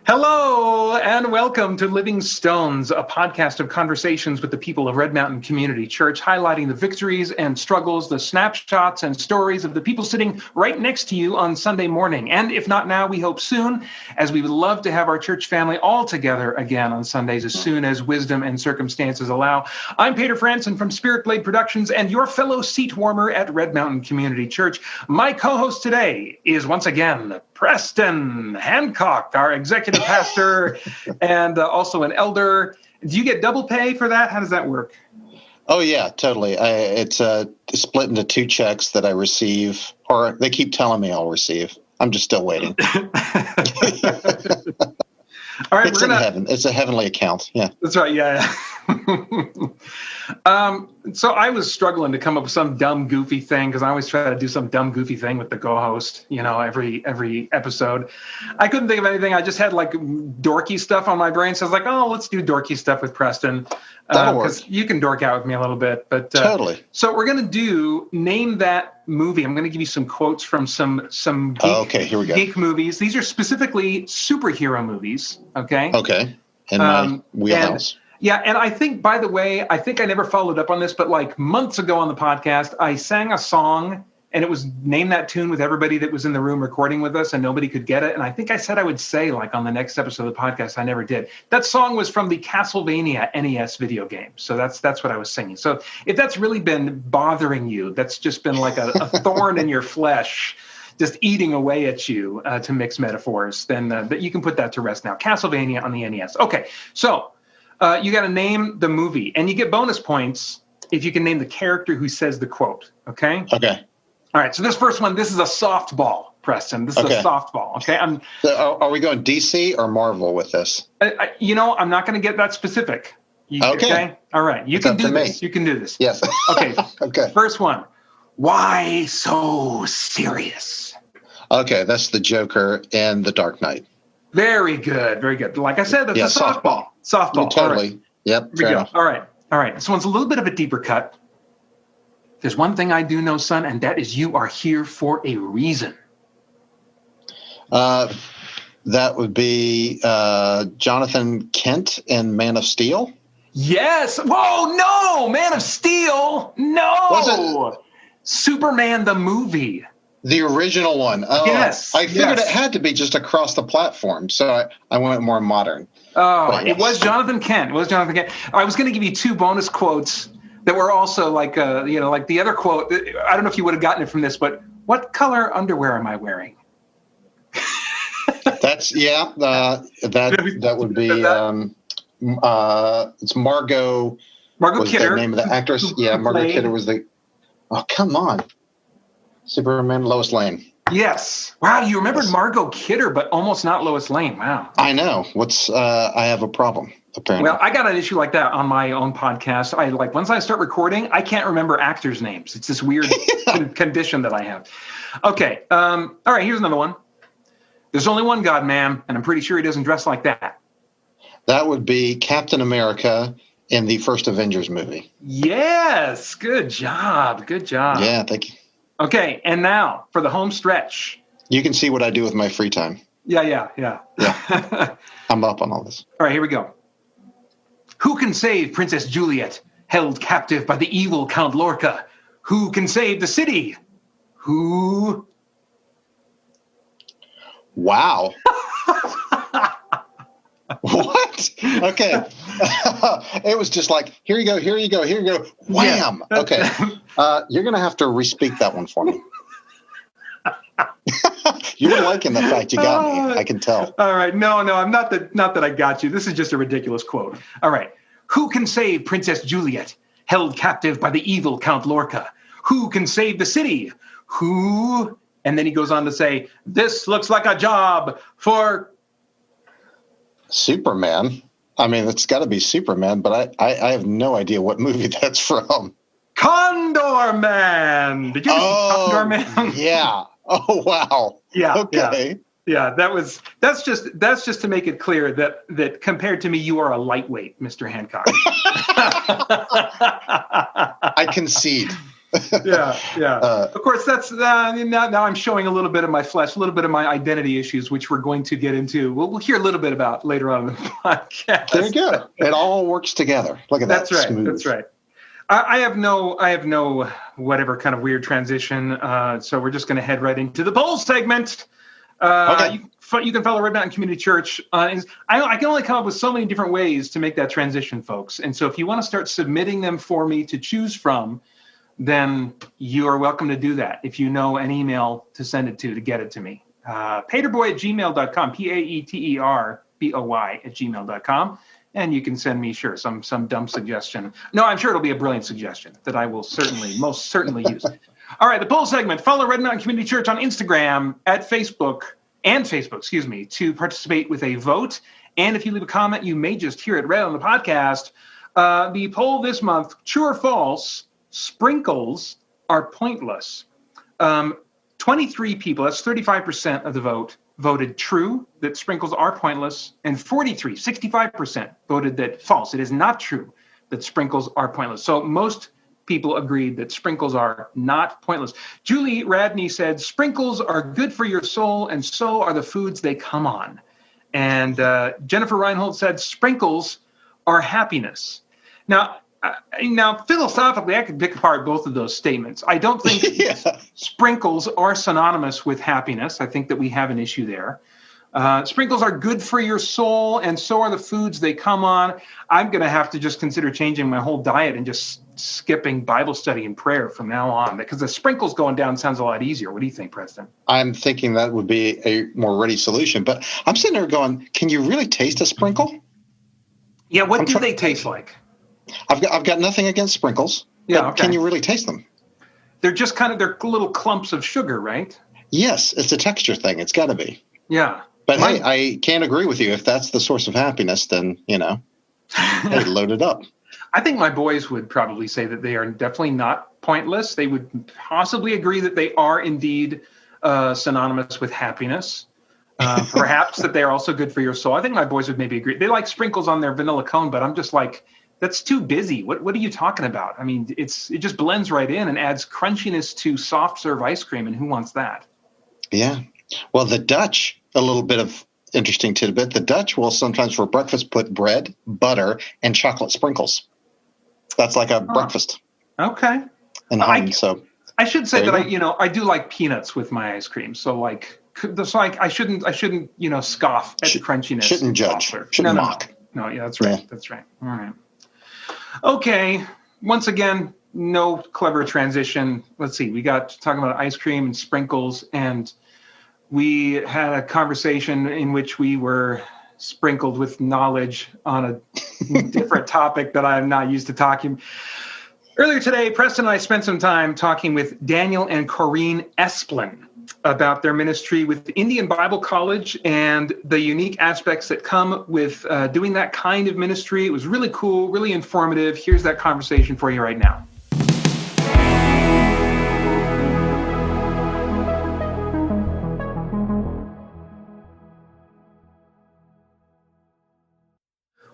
Hello and welcome to Living Stones, a podcast of conversations with the people of Red Mountain Community Church, highlighting the victories and struggles, the snapshots and stories of the people sitting right next to you on Sunday morning. And if not now, we hope soon, as we would love to have our church family all together again on Sundays as soon as wisdom and circumstances allow. I'm Peter Franson from Spirit Blade Productions and your fellow seat warmer at Red Mountain Community Church. My co-host today is once again Preston Hancock, our executive pastor and also an elder. Do you get double pay for that? How does that work? Oh, yeah, totally. It's split into two checks that I receive, or they keep telling me I'll receive. I'm just still waiting. All right, it's in heaven. It's a heavenly account. Yeah, that's right. Yeah. So I was struggling to come up with some dumb, goofy thing because I always try to do some dumb, goofy thing with the co-host. Every episode. I couldn't think of anything. I just had like dorky stuff on my brain, so I was like, "Oh, let's do dorky stuff with Preston." Because you can dork out with me a little bit, but totally. So we're gonna do name that movie. I'm gonna give you some quotes from some geek movies. These are specifically superhero movies. Okay. Okay. In my wheelhouse. And I think, by the way, I never followed up on this, but like months ago on the podcast, I sang a song and it was Name That Tune with everybody that was in the room recording with us and nobody could get it. And I think I said I would say like on the next episode of the podcast, I never did. That song was from the Castlevania NES video game. So that's what I was singing. So if that's really been bothering you, that's just been like a thorn in your flesh, just eating away at you, to mix metaphors, then you can put that to rest now. Castlevania on the NES. Okay, so you got to name the movie, and you get bonus points if you can name the character who says the quote, okay? Okay. All right, so this first one, this is a softball, Preston. This is a softball, okay? So are we going DC or Marvel with this? I'm not going to get that specific. Okay? All right, you can do this. You can do this. Yes. Okay. Okay. First one, why so serious? Okay, that's the Joker and the Dark Knight. Very good, very good. Like I said, that's a softball. Softball. Yeah, totally. Right. Yep. Here we go. All right. This one's a little bit of a deeper cut. There's one thing I do know, son, and that is you are here for a reason. That would be Jonathan Kent in Man of Steel. Yes. Whoa, no. Man of Steel. No. Was it Superman the movie. The original one. Oh, yes. I figured it had to be just across the platform, so I went more modern. Oh, yes. It was Jonathan Kent. I was going to give you two bonus quotes that were also like, like the other quote. I don't know if you would have gotten it from this, but what color underwear am I wearing? That's that would be it's Margot. Margot was Kidder. The name of the actress. Yeah, Margot Kidder was the. Oh, come on. Superman, Lois Lane. Yes. Wow, you remembered Margot Kidder, but almost not Lois Lane. Wow. I know. I have a problem, apparently. Well, I got an issue like that on my own podcast. Once I start recording, I can't remember actors' names. It's this weird condition that I have. Okay. All right, here's another one. There's only one God, ma'am, and I'm pretty sure he doesn't dress like that. That would be Captain America in the first Avengers movie. Yes. Good job. Good job. Yeah, thank you. Okay, and now for the home stretch. You can see what I do with my free time. Yeah. I'm up on all this. All right, here we go. Who can save Princess Juliet, held captive by the evil Count Lorca? Who can save the city? Who? Wow. What? Okay. It was just like, here you go. Wham. Yeah. Okay. You're going to have to re-speak that one for me. You were liking the fact you got me. I can tell. All right. No, I'm not that I got you. This is just a ridiculous quote. All right. Who can save Princess Juliet, held captive by the evil Count Lorca? Who can save the city? Who? And then he goes on to say, this looks like a job for Superman. I mean, it's got to be Superman, but I have no idea what movie that's from. Condor Man. Did you ever see Condor Man? Yeah. Oh, wow. Yeah. Okay. Yeah, that's just to make it clear that compared to me, you are a lightweight, Mr. Hancock. I concede. Yeah. Of course, that's now I'm showing a little bit of my flesh, a little bit of my identity issues, which we're going to get into. We'll hear a little bit about later on in the podcast. There you go. It all works together. Look at that. That's right. Smooth. That's right. I have no whatever kind of weird transition. So we're just going to head right into the poll segment. Okay. You can follow Red Mountain Community Church. I can only come up with so many different ways to make that transition, folks. And so if you want to start submitting them for me to choose from, then you are welcome to do that. If you know an email to send it to get it to me. Paeterboy@gmail.com, PAETERBOY@gmail.com. And you can send me, some dumb suggestion. No, I'm sure it'll be a brilliant suggestion that I will most certainly use. All right, the poll segment. Follow Red Mountain Community Church on Instagram Facebook, to participate with a vote. And if you leave a comment, you may just hear it read on the podcast. The poll this month, true or false, sprinkles are pointless. 23 people, that's 35% of the vote, voted true, that sprinkles are pointless, and 65% voted that false. It is not true that sprinkles are pointless. So most people agreed that sprinkles are not pointless. Julie Radney said, sprinkles are good for your soul, and so are the foods they come on. And Jennifer Reinhold said, sprinkles are happiness. Now, philosophically, I could pick apart both of those statements. I don't think sprinkles are synonymous with happiness. I think that we have an issue there. Sprinkles are good for your soul, and so are the foods they come on. I'm going to have to just consider changing my whole diet and just skipping Bible study and prayer from now on, because the sprinkles going down sounds a lot easier. What do you think, Preston? I'm thinking that would be a more ready solution. But I'm sitting there going, can you really taste a sprinkle? Yeah, what do they taste like? I've got nothing against sprinkles. Yeah, okay. Can you really taste them? They're just they're little clumps of sugar, right? Yes, it's a texture thing. It's got to be. Yeah. But hey, I can't agree with you. If that's the source of happiness, then, hey, load it up. I think my boys would probably say that they are definitely not pointless. They would possibly agree that they are indeed synonymous with happiness. Perhaps that they're also good for your soul. I think my boys would maybe agree. They like sprinkles on their vanilla cone, but I'm just like, that's too busy. What are you talking about? I mean, it just blends right in and adds crunchiness to soft serve ice cream, and who wants that? Yeah. Well, the Dutch, a little bit of interesting tidbit, the Dutch will sometimes for breakfast put bread, butter, and chocolate sprinkles. That's like a breakfast. Okay. And I should say that I do like peanuts with my ice cream. So I shouldn't scoff at the crunchiness. Shouldn't judge. Shouldn't mock. No, yeah, that's right. Yeah. That's right. All right. Okay. Once again, no clever transition. Let's see. We got talking about ice cream and sprinkles, and we had a conversation in which we were sprinkled with knowledge on a different topic that I'm not used to talking. Earlier today, Preston and I spent some time talking with Daniel and Coreen Esplin about their ministry with Indian Bible College and the unique aspects that come with doing that kind of ministry. It was really cool, really informative. Here's that conversation for you right now.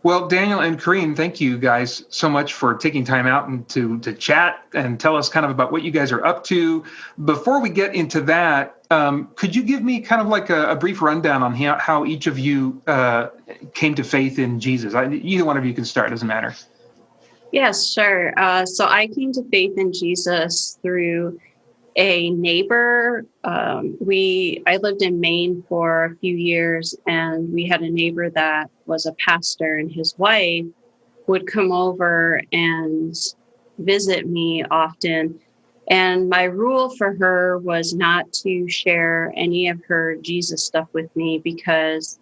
Well, Daniel and Coreen, thank you guys so much for taking time out and to chat and tell us kind of about what you guys are up to. Before we get into that, could you give me kind of like a brief rundown on how each of you came to faith in Jesus? Either one of you can start, doesn't matter. Yes, sure. So I came to faith in Jesus through a neighbor. I lived in Maine for a few years, and we had a neighbor that was a pastor, and his wife would come over and visit me often. And my rule for her was not to share any of her Jesus stuff with me because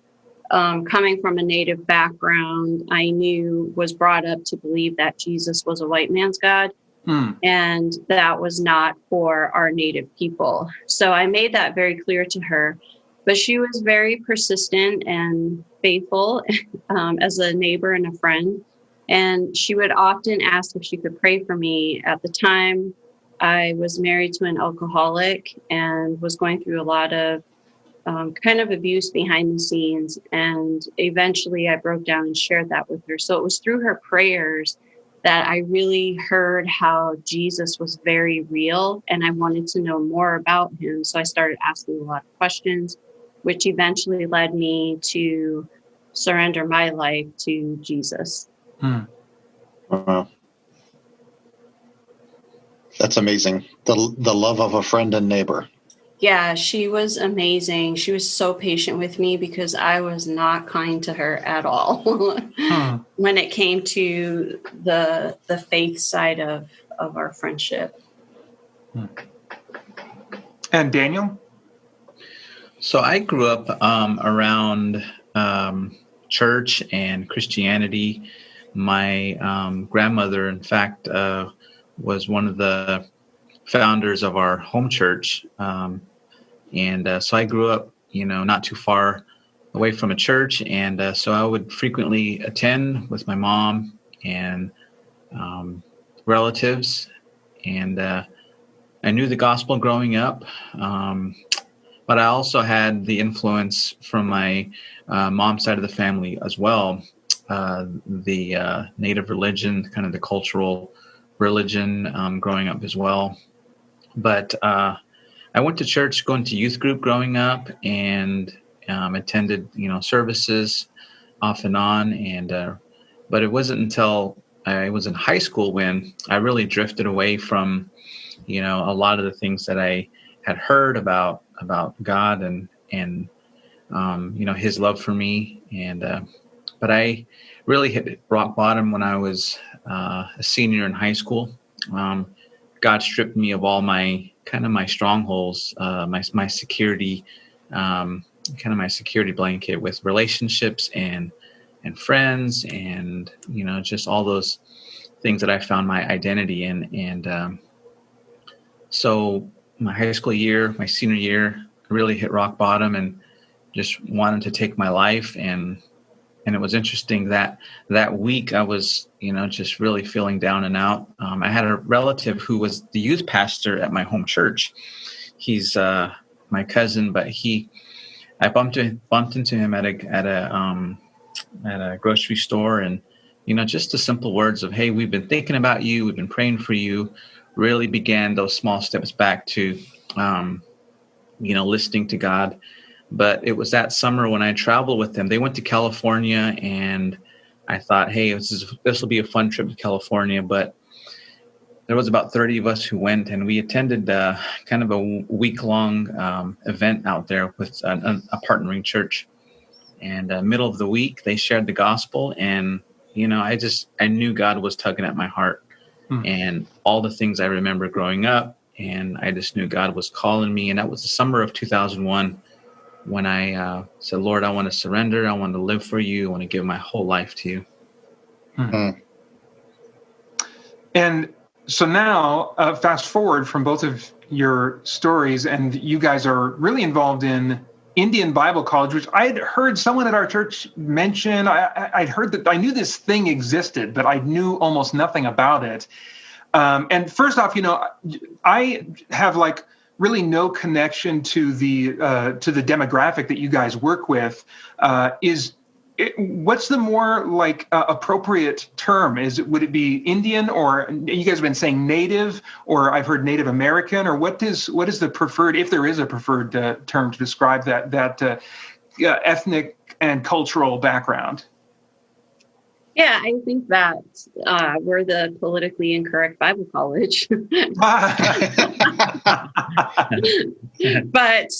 coming from a Native background, I was brought up to believe that Jesus was a white man's God. And that was not for our Native people. So I made that very clear to her. But she was very persistent and faithful as a neighbor and a friend. And she would often ask if she could pray for me. At the time, I was married to an alcoholic and was going through a lot of kind of abuse behind the scenes. And eventually I broke down and shared that with her. So it was through her prayers that I really heard how Jesus was very real, and I wanted to know more about him. So I started asking a lot of questions, which eventually led me to surrender my life to Jesus. Wow. That's amazing. The love of a friend and neighbor. Yeah, she was amazing. She was so patient with me because I was not kind to her at all when it came to the faith side of our friendship. And Daniel? So I grew up around church and Christianity. My grandmother, in fact, was one of the founders of our home church. So I grew up, not too far away from a church. And so I would frequently attend with my mom and relatives. And I knew the gospel growing up. But I also had the influence from my mom's side of the family as well. The native religion, kind of the cultural religion growing up as well. But I went to church, going to youth group growing up, and attended, services off and on. But it wasn't until I was in high school when I really drifted away from, a lot of the things that I had heard about God and his love for me. But I really hit rock bottom when I was a senior in high school. God stripped me of all my strongholds, my security, my security blanket with relationships and friends, and just all those things that I found my identity in. And so my high school year, my senior year, I really hit rock bottom and just wanted to take my life. And it was interesting that week I was, just really feeling down and out. I had a relative who was the youth pastor at my home church. He's my cousin, but I bumped into him at a grocery store, and just the simple words of, "Hey, we've been thinking about you, we've been praying for you," really began those small steps back to listening to God. But it was that summer when I traveled with them. They went to California, and I thought, hey, this will be a fun trip to California. But there was about 30 of us who went, and we attended kind of a week-long event out there with a partnering church. And middle of the week, they shared the gospel, and I knew God was tugging at my heart, and all the things I remember growing up, and I just knew God was calling me. And that was the summer of 2001. When I said, Lord, I want to surrender. I want to live for you. I want to give my whole life to you. And so now, fast forward from both of your stories, and you guys are really involved in Indian Bible College, which I'd heard someone at our church mention. I'd heard that I knew this thing existed, but I knew almost nothing about it. And first off, I have really no connection to the demographic that you guys work with. What's the more appropriate term? Would it be Indian, or you guys have been saying Native, or I've heard Native American, or what is the preferred, if there is a preferred term to describe that ethnic and cultural background? Yeah, I think that we're the politically incorrect Bible college. But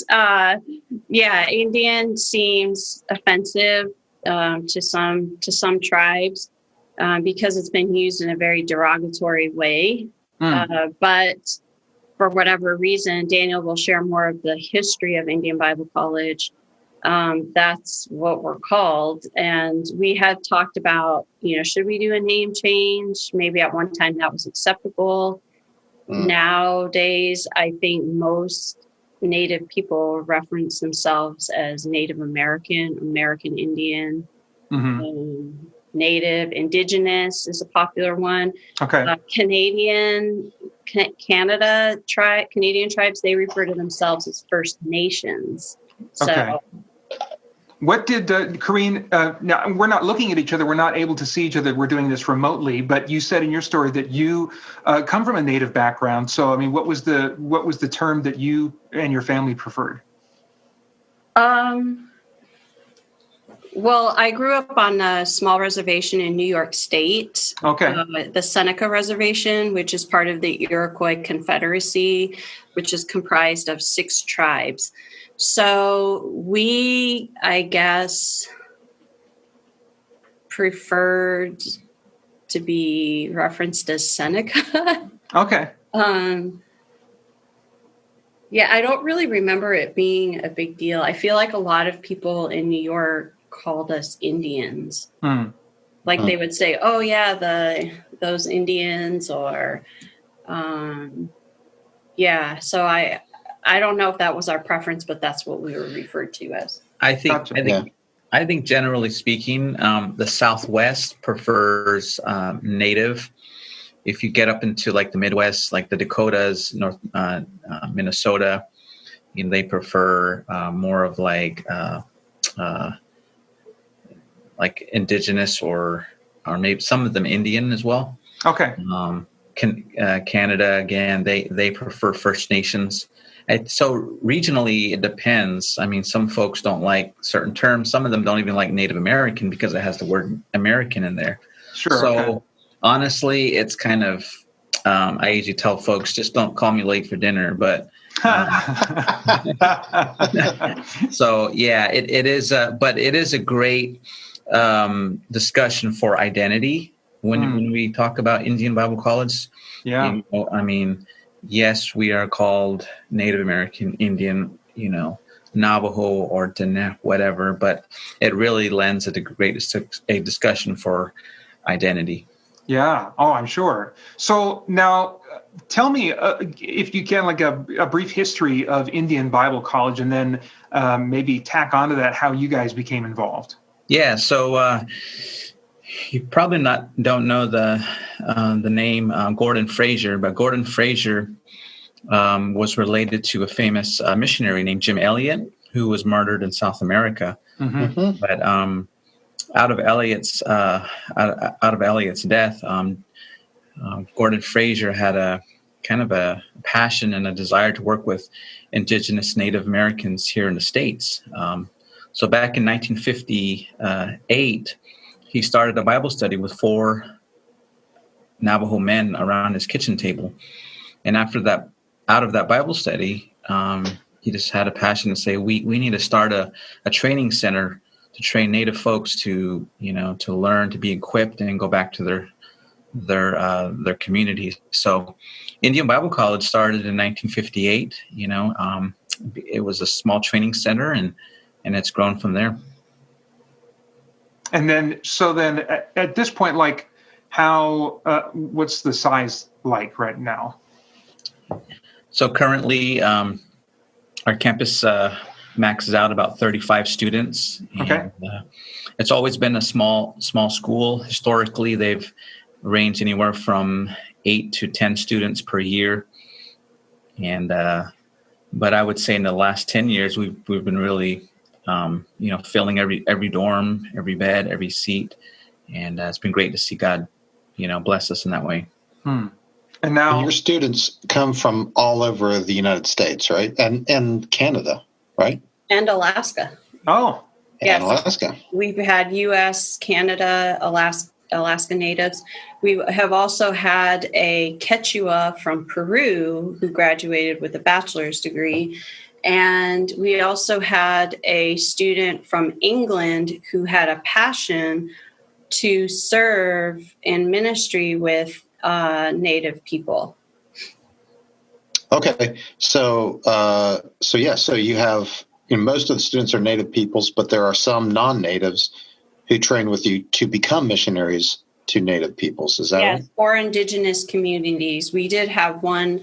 Indian seems offensive to some tribes because it's been used in a very derogatory way. But for whatever reason, Daniel will share more of the history of Indian Bible College. That's what we're called. And we had talked about, should we do a name change? Maybe at one time that was acceptable. Nowadays, I think most Native people reference themselves as Native American, American Indian, Native, Indigenous is a popular one. Okay. Canadian tribes, they refer to themselves as First Nations. So, okay. What did Coreen? Now we're not looking at each other. We're not able to see each other. We're doing this remotely. But you said in your story that you come from a Native background. So I mean, what was the term that you and your family preferred? Well, I grew up on a small reservation in New York State. Okay. The Seneca Reservation, which is part of the Iroquois Confederacy, which is comprised of 6 tribes. So we, I guess, preferred to be referenced as Seneca. Okay. Yeah, I don't really remember it being a big deal. I feel like a lot of people in New York called us Indians. Like they would say, "Oh yeah, those Indians," or yeah. So I don't know if that was our preference, but that's what we were referred to as. I think Gotcha. I think generally speaking, the Southwest prefers Native. If you get up into like the Midwest, like the Dakotas, North Minnesota, they prefer more of like indigenous or maybe some of them Indian as well. Okay. Canada again, they prefer First Nations. So regionally, it depends. I mean, some folks don't like certain terms. Some of them don't even like Native American because it has the word American in there. Sure. So okay. honestly, it's kind of, I usually tell folks, just don't call me late for dinner. But so yeah, it is. But it is a great discussion for identity when we talk about Indian Bible College. Yeah. I mean, yes, we are called Native American, Indian, Navajo or Diné, whatever, but it really lends a great discussion for identity. Yeah. Oh, I'm sure. So now tell me, if you can, like a brief history of Indian Bible College, and then maybe tack onto that how you guys became involved. Yeah. So you probably don't know the name Gordon Fraser, but Gordon Fraser was related to a famous missionary named Jim Elliot, who was murdered in South America. Mm-hmm. But out of Elliot's death, Gordon Fraser had a kind of a passion and a desire to work with indigenous Native Americans here in the States. So back in 1958, he started a Bible study with 4 Navajo men around his kitchen table. And out of that Bible study, he just had a passion to say, we need to start a training center to train Native folks to learn, to be equipped and go back to their communities. So Indian Bible College started in 1958. It was a small training center, and it's grown from there. And then at this point, like how, what's the size like right now? So currently, our campus maxes out about 35 students. Okay. And, it's always been a small school. Historically, they've ranged anywhere from 8 to 10 students per year. And but I would say in the last 10 years, we've been really filling every dorm, every bed, every seat, and it's been great to see God, bless us in that way. And now your students come from all over the United States, right? And Canada, right? And Alaska. Oh, yes. And Alaska. We've had U.S., Canada, Alaska natives. We have also had a Quechua from Peru who graduated with a bachelor's degree. And we also had a student from England who had a passion to serve in ministry with Native people. Okay, so you have most of the students are Native peoples, but there are some non-natives who train with you to become missionaries to Native peoples. Is that right? Yes, or indigenous communities. We did have one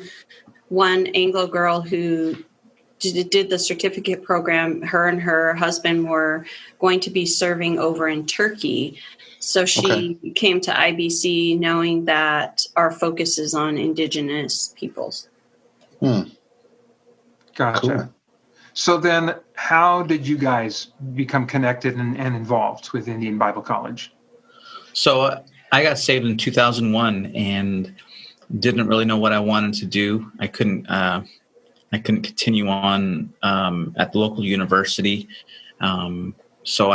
Anglo girl who did the certificate program. Her and her husband were going to be serving over in Turkey. So she came to IBC knowing that our focus is on indigenous peoples. Gotcha. Cool. So then how did you guys become connected and involved with Indian Bible College? So I got saved in 2001 and didn't really know what I wanted to do. I couldn't continue on at the local university. So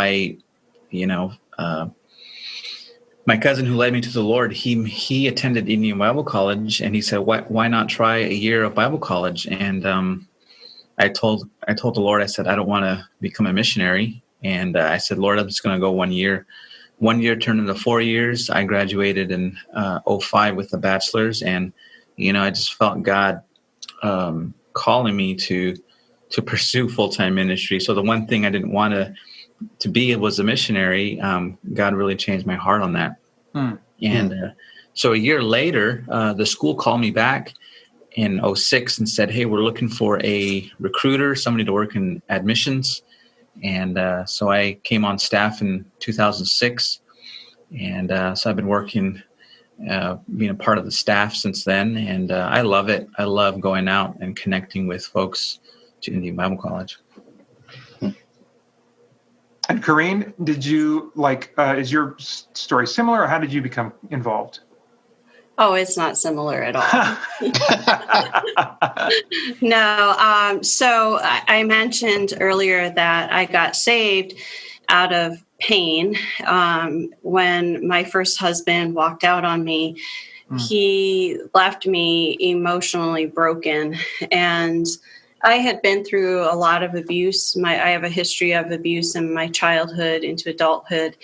my cousin who led me to the Lord, he attended Indian Bible College, and he said, why not try a year of Bible college? And I told the Lord, I said, I don't want to become a missionary. And I said, Lord, I'm just going to go 1 year. 1 year turned into 4 years. I graduated in 2005 with a bachelor's, and I just felt God calling me to pursue full-time ministry. So the one thing I didn't want to be was a missionary. God really changed my heart on that. And so a year later, the school called me back in 2006 and said, hey, we're looking for a recruiter, somebody to work in admissions. And so I came on staff in 2006. And so I've been working, being a part of the staff since then. And I love it. I love going out and connecting with folks to Indian Bible College. And Coreen, did you is your story similar, or how did you become involved? Oh, it's not similar at all. No. So I mentioned earlier that I got saved out of pain when my first husband walked out on me. He left me emotionally broken, and I had been through a lot of abuse. I have a history of abuse in my childhood into adulthood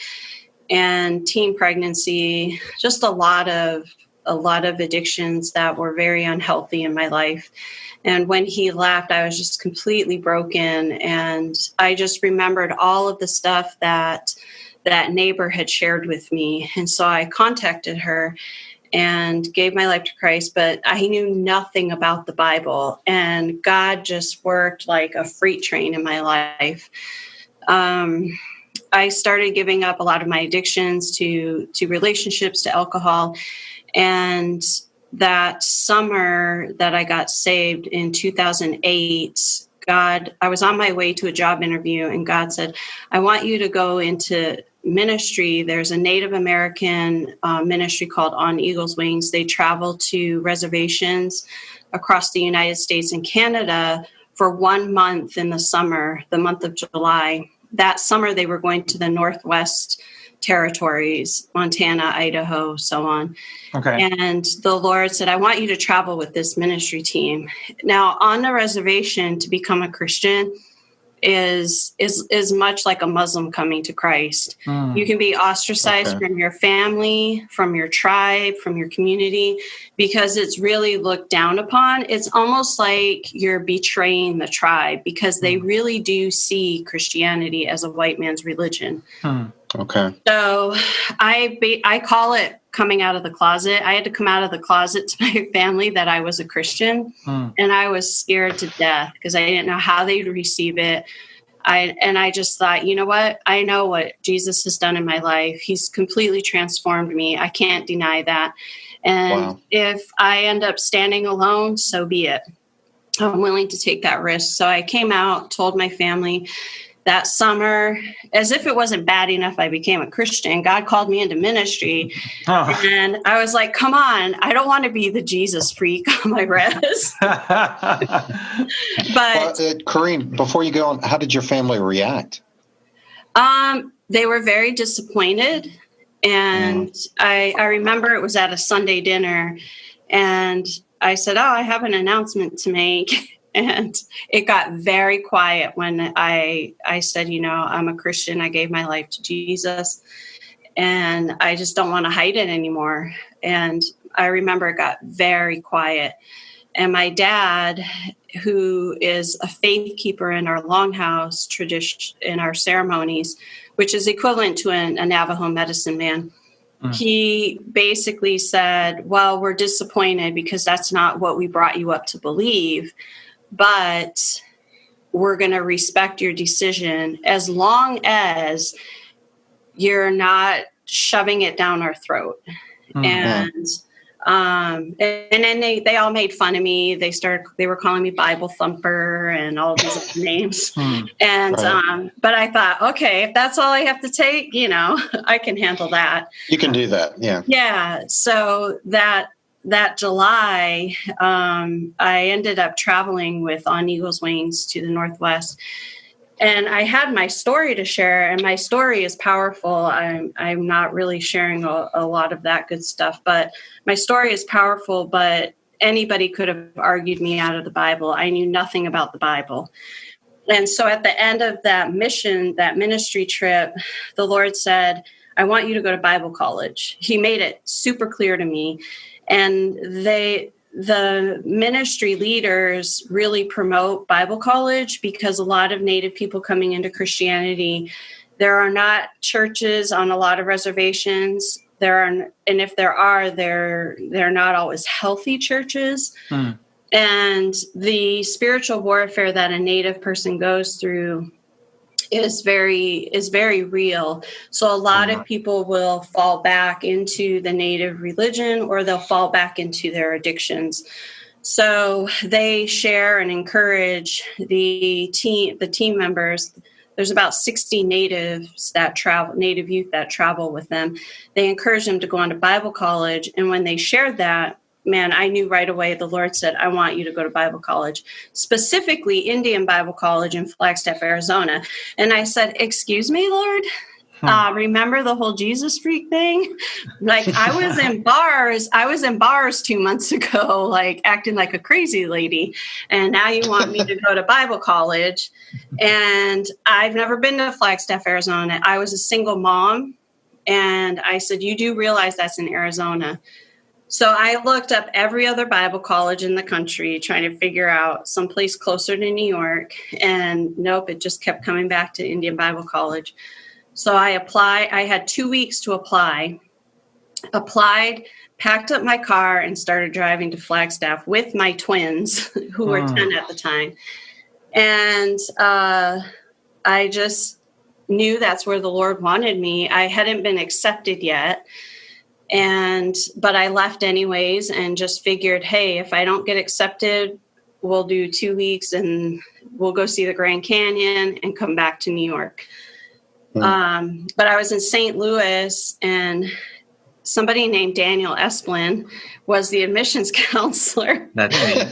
and teen pregnancy, just a lot of addictions that were very unhealthy in my life. And when he left, I was just completely broken. And I just remembered all of the stuff that neighbor had shared with me. And so I contacted her and gave my life to Christ, but I knew nothing about the Bible. And God just worked like a freight train in my life. I started giving up a lot of my addictions to relationships, to alcohol. And that summer that I got saved in 2008, I was on my way to a job interview, and God said, I want you to go into ministry. There's a Native American ministry called On Eagle's Wings. They travel to reservations across the United States and Canada for 1 month in the summer, the month of July. That summer, they were going to the Northwest territories, Montana, Idaho, so on. Okay. And the Lord said, I want you to travel with this ministry team. Now, on the reservation, to become a Christian is much like a Muslim coming to Christ. You can be ostracized from your family, from your tribe, from your community, because it's really looked down upon. It's almost like you're betraying the tribe, because they really do see Christianity as a white man's religion. Okay. So I call it coming out of the closet. I had to come out of the closet to my family that I was a Christian, and I was scared to death because I didn't know how they'd receive it. I just thought, you know what? I know what Jesus has done in my life. He's completely transformed me. I can't deny that. And if I end up standing alone, so be it. I'm willing to take that risk. So I came out, told my family. That summer, as if it wasn't bad enough, I became a Christian. God called me into ministry. And I was like, come on, I don't want to be the Jesus freak on my res. But Coreen, before you go on, how did your family react? They were very disappointed. And I remember it was at a Sunday dinner. And I said, I have an announcement to make. And it got very quiet when I said, I'm a Christian. I gave my life to Jesus, and I just don't want to hide it anymore. And I remember it got very quiet. And my dad, who is a faith keeper in our longhouse tradition, in our ceremonies, which is equivalent to a Navajo medicine man, he basically said, well, we're disappointed because that's not what we brought you up to believe. But we're going to respect your decision as long as you're not shoving it down our throat. And And then they all made fun of me. They were calling me Bible Thumper and all these other names. And, Right. but I thought, okay, if that's all I have to take, I can handle that. You can do that. Yeah. Yeah. So that July, I ended up traveling with On Eagle's Wings to the Northwest. And I had my story to share, and my story is powerful. I'm not really sharing a lot of that good stuff, but my story is powerful, but anybody could have argued me out of the Bible. I knew nothing about the Bible. And so at the end of that ministry trip, the Lord said, I want you to go to Bible college. He made it super clear to me. And the ministry leaders really promote Bible college because a lot of Native people coming into Christianity, there are not churches on a lot of reservations. And if there are, they're not always healthy churches. And the spiritual warfare that a Native person goes through is very real. So a lot of people will fall back into the Native religion, or they'll fall back into their addictions. So they share and encourage the team members. There's about 60 Native youth that travel with them. They encourage them to go on to Bible college. And when they shared that, man, I knew right away the Lord said, I want you to go to Bible college, specifically Indian Bible College in Flagstaff, Arizona. And I said, excuse me, Lord, remember the whole Jesus freak thing? Like I was in bars 2 months ago, like acting like a crazy lady. And now you want me to go to Bible college. And I've never been to Flagstaff, Arizona. I was a single mom. And I said, you do realize that's in Arizona. So I looked up every other Bible college in the country, trying to figure out someplace closer to New York. And nope, it just kept coming back to Indian Bible College. So I applied. I had 2 weeks to applied, packed up my car, and started driving to Flagstaff with my twins, who were 10 at the time. And I just knew that's where the Lord wanted me. I hadn't been accepted yet. But I left anyways and just figured, hey, if I don't get accepted, we'll do 2 weeks and we'll go see the Grand Canyon and come back to New York. But I was in St. Louis, and somebody named Daniel Esplin was the admissions counselor. That's me.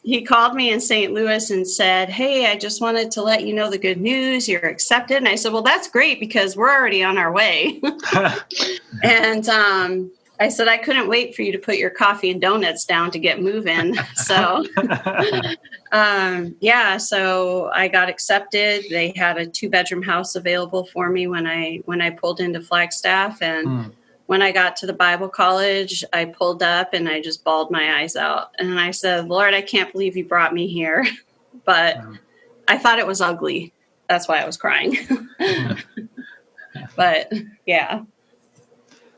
He called me in St. Louis and said, hey, I just wanted to let you know the good news. You're accepted. And I said, well, that's great because we're already on our way. And I said, I couldn't wait for you to put your coffee and donuts down to get moving. So, so I got accepted. They had a 2-bedroom house available for me when I pulled into Flagstaff. And when I got to the Bible college, I pulled up and I just bawled my eyes out. And I said, Lord, I can't believe you brought me here. But I thought it was ugly. That's why I was crying. But yeah.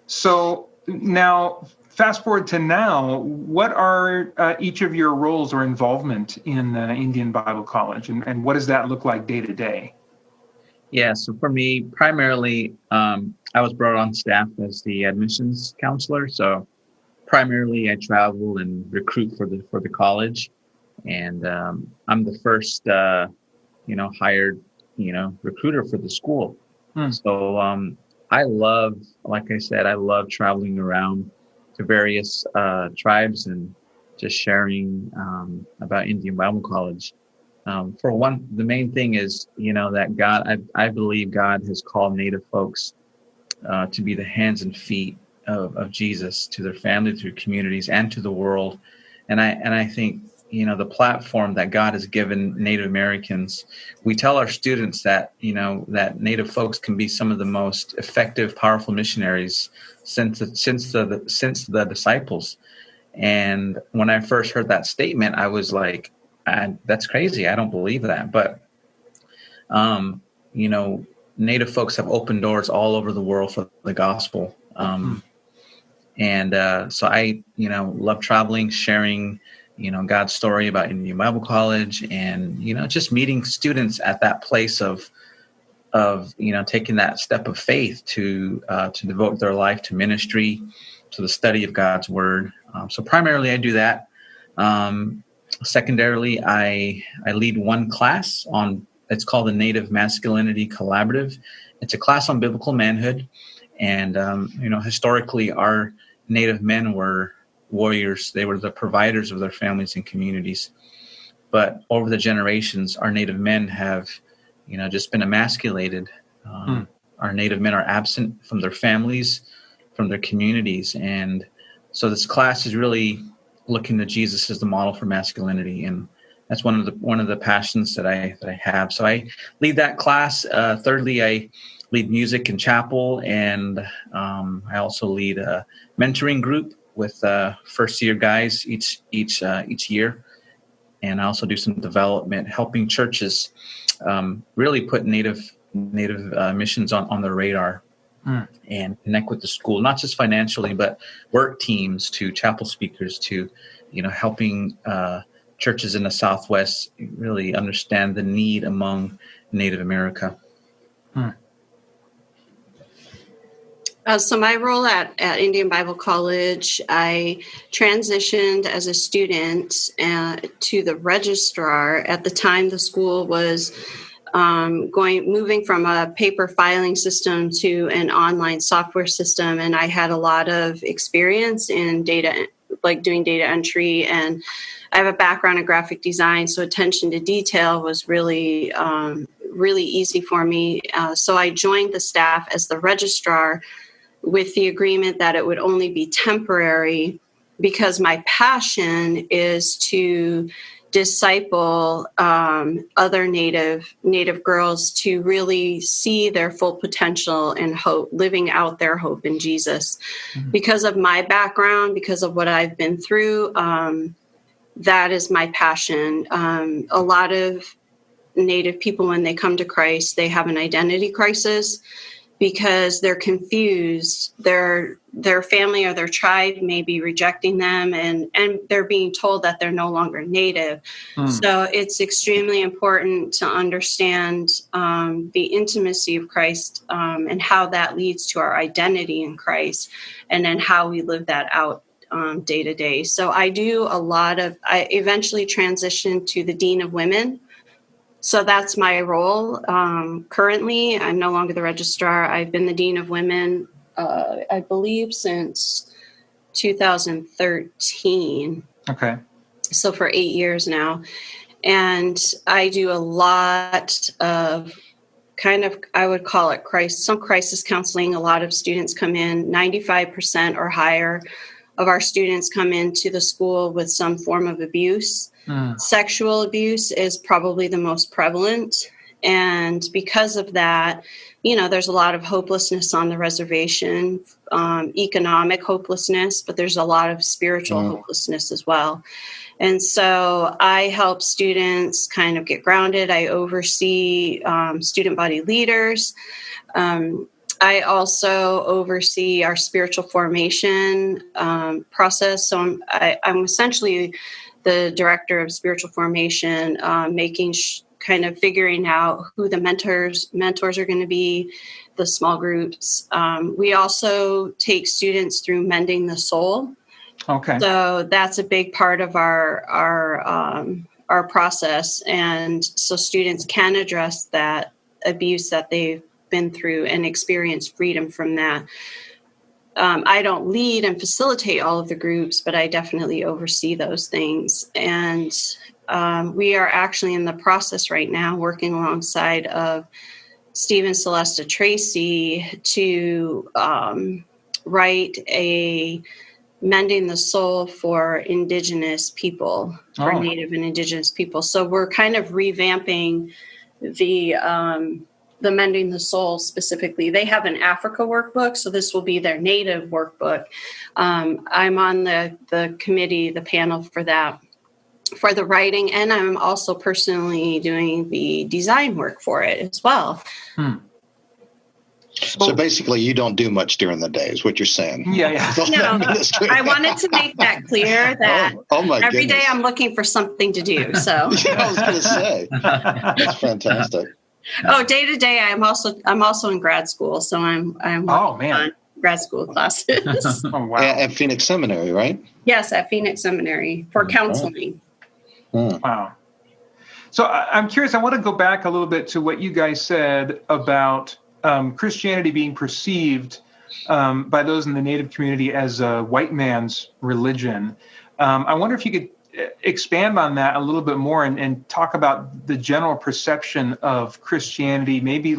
So now, fast forward to now, what are each of your roles or involvement in Indian Bible College? And what does that look like day to day? Yeah, so for me, primarily, I was brought on staff as the admissions counselor. So primarily, I travel and recruit for the college, and I'm the first, hired, recruiter for the school. So I love traveling around to various tribes and just sharing about Indian Bible College. For one, the main thing is, that God, I believe God has called Native folks to be the hands and feet of Jesus to their family, to their communities, and to the world. And I think, the platform that God has given Native Americans, we tell our students that, that Native folks can be some of the most effective, powerful missionaries since the disciples. And when I first heard that statement, I was like, that's crazy. I don't believe that. But, Native folks have opened doors all over the world for the gospel. So I, love traveling, sharing, God's story about Indian Bible College, and, just meeting students at that place of taking that step of faith to devote their life to ministry, to the study of God's Word. So primarily I do that. Secondarily, I lead one class on, it's called the Native Masculinity Collaborative. It's a class on biblical manhood. And, historically, our Native men were warriors. They were the providers of their families and communities. But over the generations, our Native men have, just been emasculated. Our Native men are absent from their families, from their communities. And so this class is really looking to Jesus as the model for masculinity. And that's one of the passions that I have. So I lead that class. Thirdly, I lead music in chapel, and I also lead a mentoring group with first year guys each year. And I also do some development, helping churches really put Native missions on their radar and connect with the school, not just financially, but work teams, to chapel speakers, to helping churches in the Southwest really understand the need among Native America. So my role at Indian Bible College, I transitioned as a student to the registrar. At the time, the school was moving from a paper filing system to an online software system, and I had a lot of experience in data, like doing data entry, and I have a background in graphic design, so attention to detail was really easy for me. So I joined the staff as the registrar, with the agreement that it would only be temporary, because my passion is to disciple other Native girls to really see their full potential and hope, living out their hope in Jesus. Because of my background, because of what I've been through, that is my passion. A lot of Native people, when they come to Christ, they have an identity crisis, because they're confused. Their family or their tribe may be rejecting them, and they're being told that they're no longer Native. So it's extremely important to understand the intimacy of Christ and how that leads to our identity in Christ, and then how we live that out day to day. So I eventually transitioned to the Dean of Women. So that's my role. Currently, I'm no longer the registrar. I've been the Dean of Women, I believe, since 2013. Okay. So for 8 years now. And I do a lot of I would call it some crisis counseling. A lot of students come in, 95% or higher of our students come into the school with some form of abuse. Sexual abuse is probably the most prevalent. And because of that, there's a lot of hopelessness on the reservation, economic hopelessness, but there's a lot of spiritual hopelessness as well. And so I help students kind of get grounded. I oversee student body leaders. I also oversee our spiritual formation process. So I'm essentially the director of spiritual formation, kind of figuring out who the mentors are going to be, the small groups. We also take students through mending the soul. Okay. So that's a big part of our process, and so students can address that abuse that they've been through and experience freedom from that. I don't lead and facilitate all of the groups, but I definitely oversee those things. And we are actually in the process right now, working alongside of Steve and Celesta Tracy to write a Mending the Soul for Indigenous people, for Native and Indigenous people. So we're kind of revamping the Mending the Soul specifically. They have an Africa workbook, so this will be their Native workbook. I'm on the committee, the panel for that, for the writing, and I'm also personally doing the design work for it as well. So basically, you don't do much during the day, is what you're saying. Yeah. No, I wanted to make that clear that every goodness. day I'm looking for something to do. So I was going to say, that's fantastic. Oh, day to day, I'm also in grad school, so I'm Oh, man. on grad school classes. Oh, wow. At Phoenix Seminary, right? Yes, at Phoenix Seminary for counseling. Wow. So I'm curious, I want to go back a little bit to what you guys said about Christianity being perceived by those in the Native community as a white man's religion. I wonder if you could expand on that a little bit more and talk about the general perception of Christianity. Maybe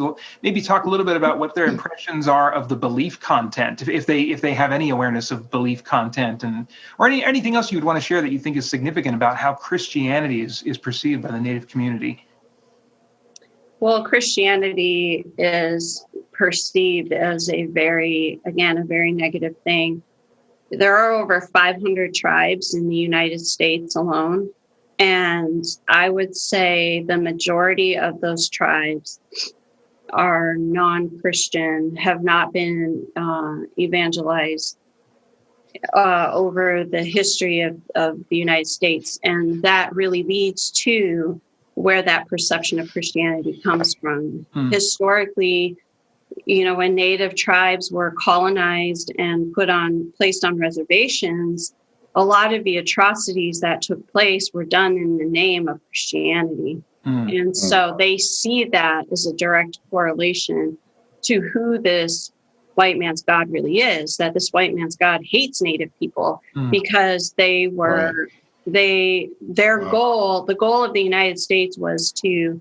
talk a little bit about what their impressions are of the belief content, if they have any awareness of belief content, or anything else you would want to share that you think is significant about how Christianity is perceived by the Native community. Well, Christianity is perceived as a very negative thing. There are over 500 tribes in the United States alone. And I would say the majority of those tribes are non-Christian, have not been evangelized over the history of the United States. And that really leads to where that perception of Christianity comes from. Historically, when Native tribes were colonized and placed on reservations, a lot of the atrocities that took place were done in the name of Christianity. And so they see that as a direct correlation to who this white man's God really is, that this white man's God hates Native people because they were, the goal of the United States was to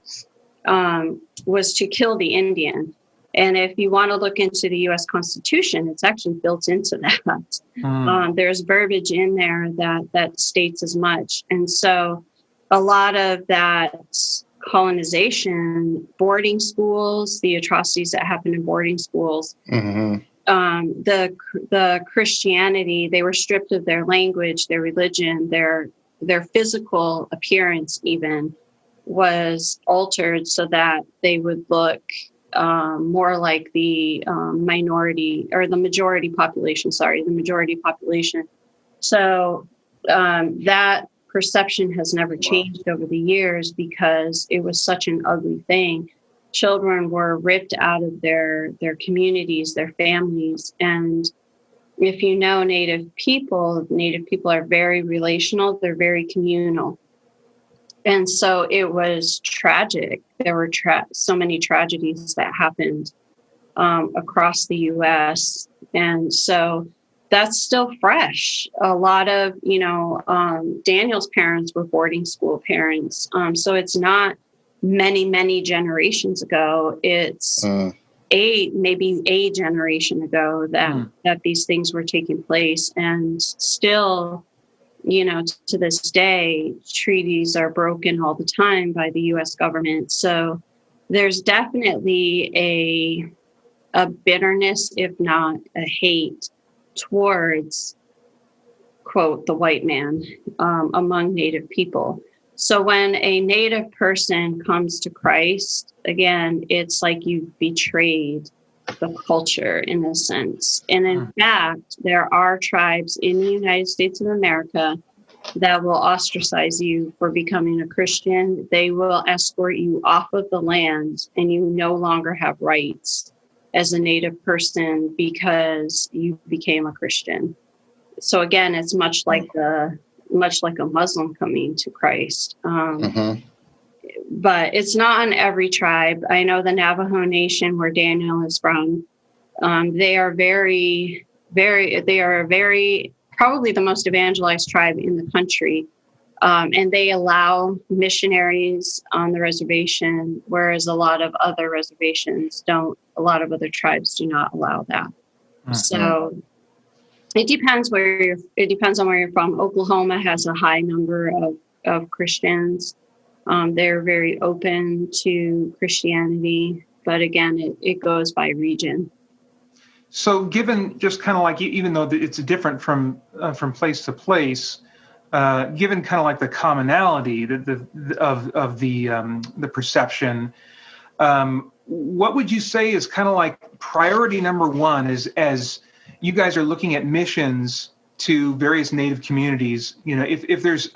kill the Indian. And if you want to look into the U.S. Constitution, it's actually built into that. There's verbiage in there that states as much. And so a lot of that colonization, boarding schools, the atrocities that happened in boarding schools, the Christianity, they were stripped of their language, their religion, their physical appearance even was altered so that they would look more like the minority or the majority population. So that perception has never changed over the years because it was such an ugly thing. Children were ripped out of their communities, their families. And if you know Native people are very relational. They're very communal. And so it was tragic. There were so many tragedies that happened across the U.S. And so that's still fresh. A lot of, Daniel's parents were boarding school parents. So it's not many, many generations ago. It's maybe a generation ago that these things were taking place. And still, to this day, treaties are broken all the time by the U.S. government. So there's definitely a bitterness, if not a hate, towards, quote, the white man among Native people. So when a Native person comes to Christ, again, it's like you've betrayed the culture in a sense. And in fact, there are tribes in the United States of America that will ostracize you for becoming a Christian. They will escort you off of the land and you no longer have rights as a Native person because you became a Christian. So again, it's much like a Muslim coming to Christ. But it's not on every tribe. I know the Navajo Nation, where Daniel is from, they are very, probably the most evangelized tribe in the country. And they allow missionaries on the reservation, whereas a lot of other reservations don't. A lot of other tribes do not allow that. So it depends on where you're from. Oklahoma has a high number of Christians. They're very open to Christianity, but again, it goes by region. So given just kind of like, even though it's different from place to place, given kind of like the commonality of the perception, what would you say is kind of like priority number one as you guys are looking at missions to various Native communities? If there's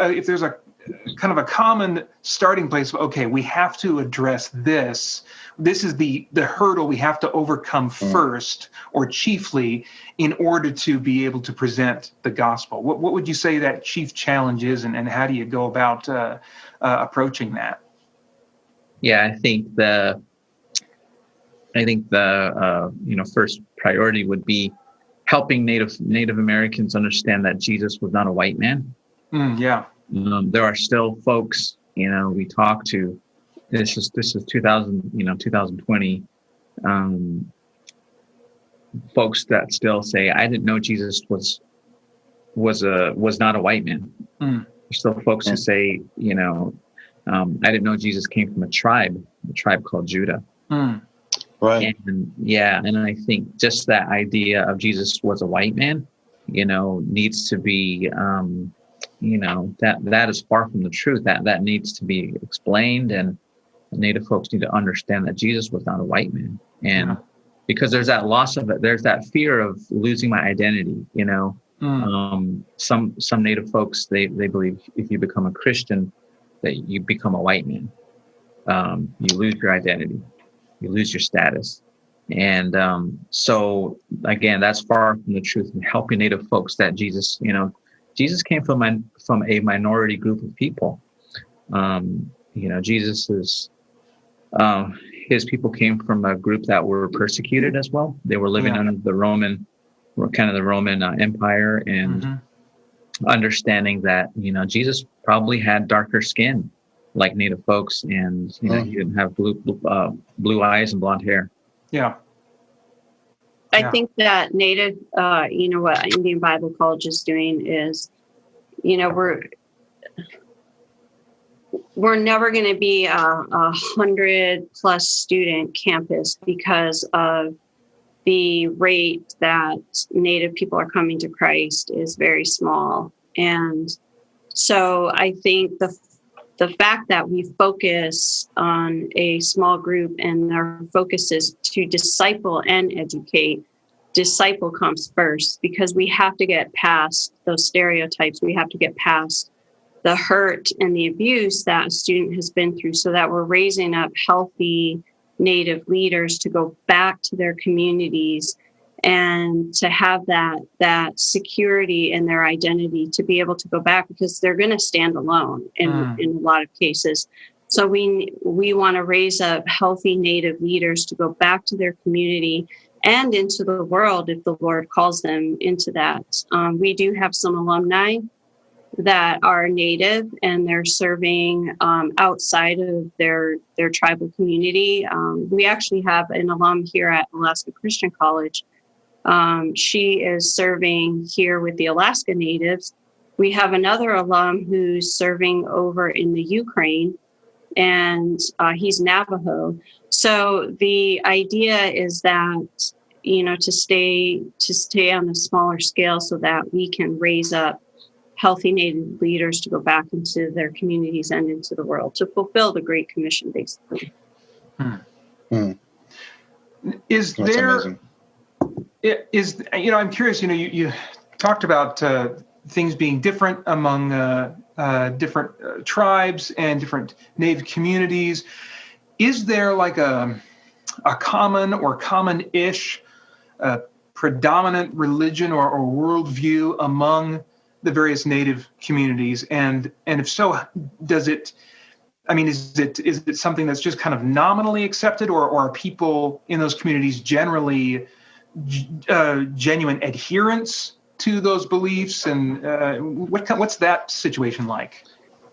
kind of a common starting place of, okay, we have to address this. This is the hurdle we have to overcome first or chiefly in order to be able to present the gospel. What would you say that chief challenge is, and how do you go about approaching that? Yeah, I think the first priority would be helping Native Americans understand that Jesus was not a white man. There are still folks, we talk to. This is 2020. Folks that still say, "I didn't know Jesus was not a white man." There's still folks who say, I didn't know Jesus came from a tribe called Judah. Right. And I think just that idea of Jesus was a white man, needs to be, that is far from the truth. That needs to be explained, and Native folks need to understand that Jesus was not a white man. And because there's that loss of it, there's that fear of losing my identity, some Native folks, they believe if you become a Christian, that you become a white man. You lose your identity, you lose your status. And so again, that's far from the truth. And helping Native folks that Jesus came from a minority group of people. Jesus is, his people came from a group that were persecuted as well. They were living under the Roman Empire, and understanding that, Jesus probably had darker skin like Native folks, and he didn't have blue eyes and blonde hair. I think that Native, what Indian Bible College is doing is, we're never going to be a 100+ student campus because of the rate that Native people are coming to Christ is very small. And so I think the fact that we focus on a small group and our focus is to disciple and educate, disciple comes first, because we have to get past those stereotypes. We have to get past the hurt and the abuse that a student has been through, so that we're raising up healthy Native leaders to go back to their communities and to have that security in their identity to be able to go back, because they're going to stand alone in a lot of cases. So we want to raise up healthy Native leaders to go back to their community and into the world if the Lord calls them into that. We do have some alumni that are Native, and they're serving outside of their tribal community. We actually have an alum here at Alaska Christian College. She is serving here with the Alaska Natives. We have another alum who's serving over in the Ukraine, and he's Navajo. So the idea is that, to stay on a smaller scale so that we can raise up healthy Native leaders to go back into their communities and into the world to fulfill the Great Commission, basically. Is That's there, amazing. I'm curious, you talked about things being different among different tribes and different Native communities. Is there like a common or common-ish predominant religion or worldview among the various Native communities, and if so, is it something that's just kind of nominally accepted, or are people in those communities generally genuine adherents to those beliefs, and what's that situation like?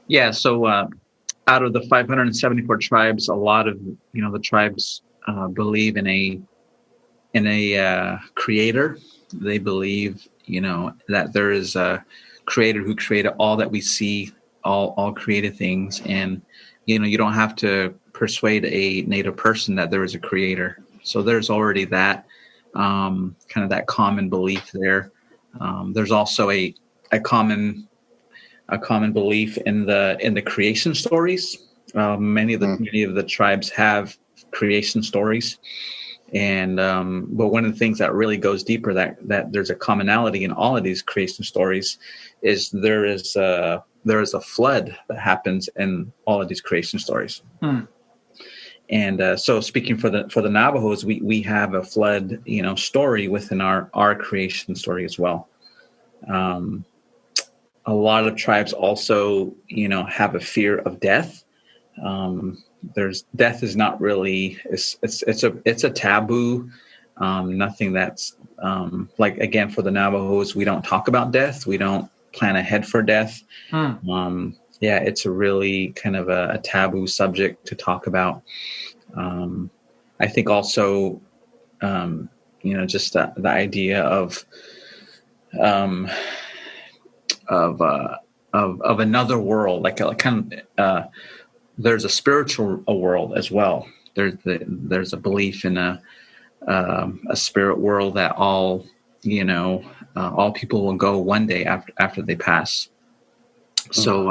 Yeah, so out of the 574 tribes, a lot of the tribes believe in a creator. They believe that there is a creator who created all that we see, all created things. And, you don't have to persuade a Native person that there is a creator. So there's already that kind of that common belief there. There's also a common belief in the creation stories. Many of the tribes have creation stories. And but one of the things that really goes deeper, that there's a commonality in all of these creation stories, is there is there is a flood that happens in all of these creation stories. And so speaking for the Navajos, we have a flood, story within our creation story as well. A lot of tribes also, have a fear of death. Death is not really, it's a taboo. Nothing that's like, again, for the Navajos, we don't talk about death. We don't plan ahead for death. It's a really kind of a taboo subject to talk about. I think also, just the idea of another world, there's a spiritual world as well. There's a belief in a spirit world that all people will go one day after they pass. So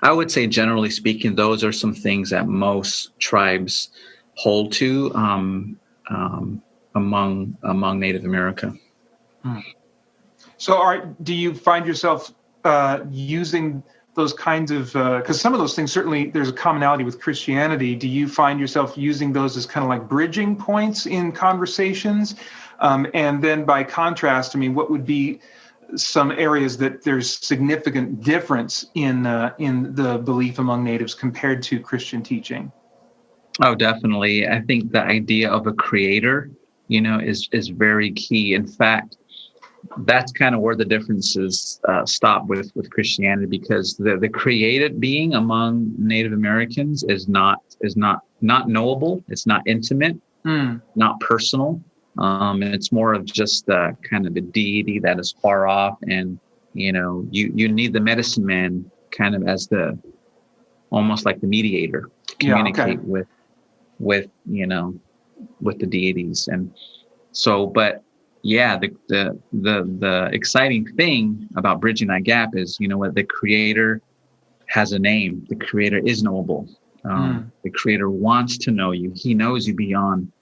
I would say, generally speaking, those are some things that most tribes hold to among Native America. So do you find yourself using those kinds of, because some of those things, certainly there's a commonality with Christianity. Do you find yourself using those as kind of like bridging points in conversations? And then by contrast, what would be some areas that there's significant difference in the belief among natives compared to Christian teaching? Oh, definitely. I think the idea of a creator, is very key. In fact, that's kind of where the differences stop with Christianity, because the created being among Native Americans is not knowable. It's not intimate, not personal. It's more of just kind of a deity that is far off, and you need the medicine man kind of as almost like the mediator, communicate with the deities. And so, but yeah, the exciting thing about bridging that gap is, the creator has a name. The creator is knowable. The creator wants to know you. He knows you beyond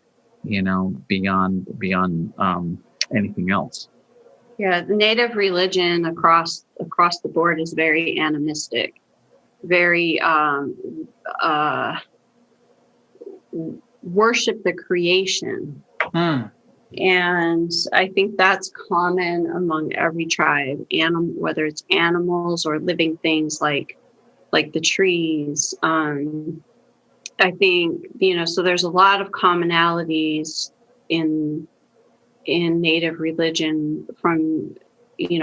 anything else. Yeah, the Native religion across the board is very animistic, very worship the creation. And I think that's common among every tribe, whether it's animals or living things like the trees. I think, so there's a lot of commonalities in Native religion from,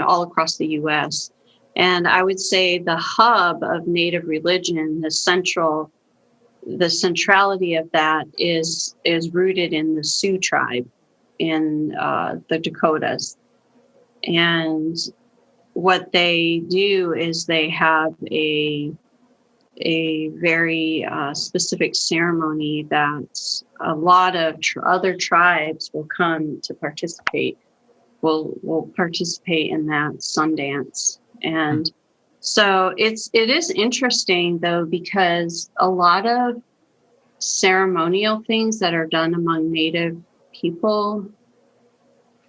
all across the U.S. And I would say the hub of Native religion, the centrality of that is rooted in the Sioux tribe in the Dakotas. And what they do is they have a very specific ceremony that a lot of other tribes will come to participate. Will participate in that Sundance. And so it is interesting, though, because a lot of ceremonial things that are done among Native people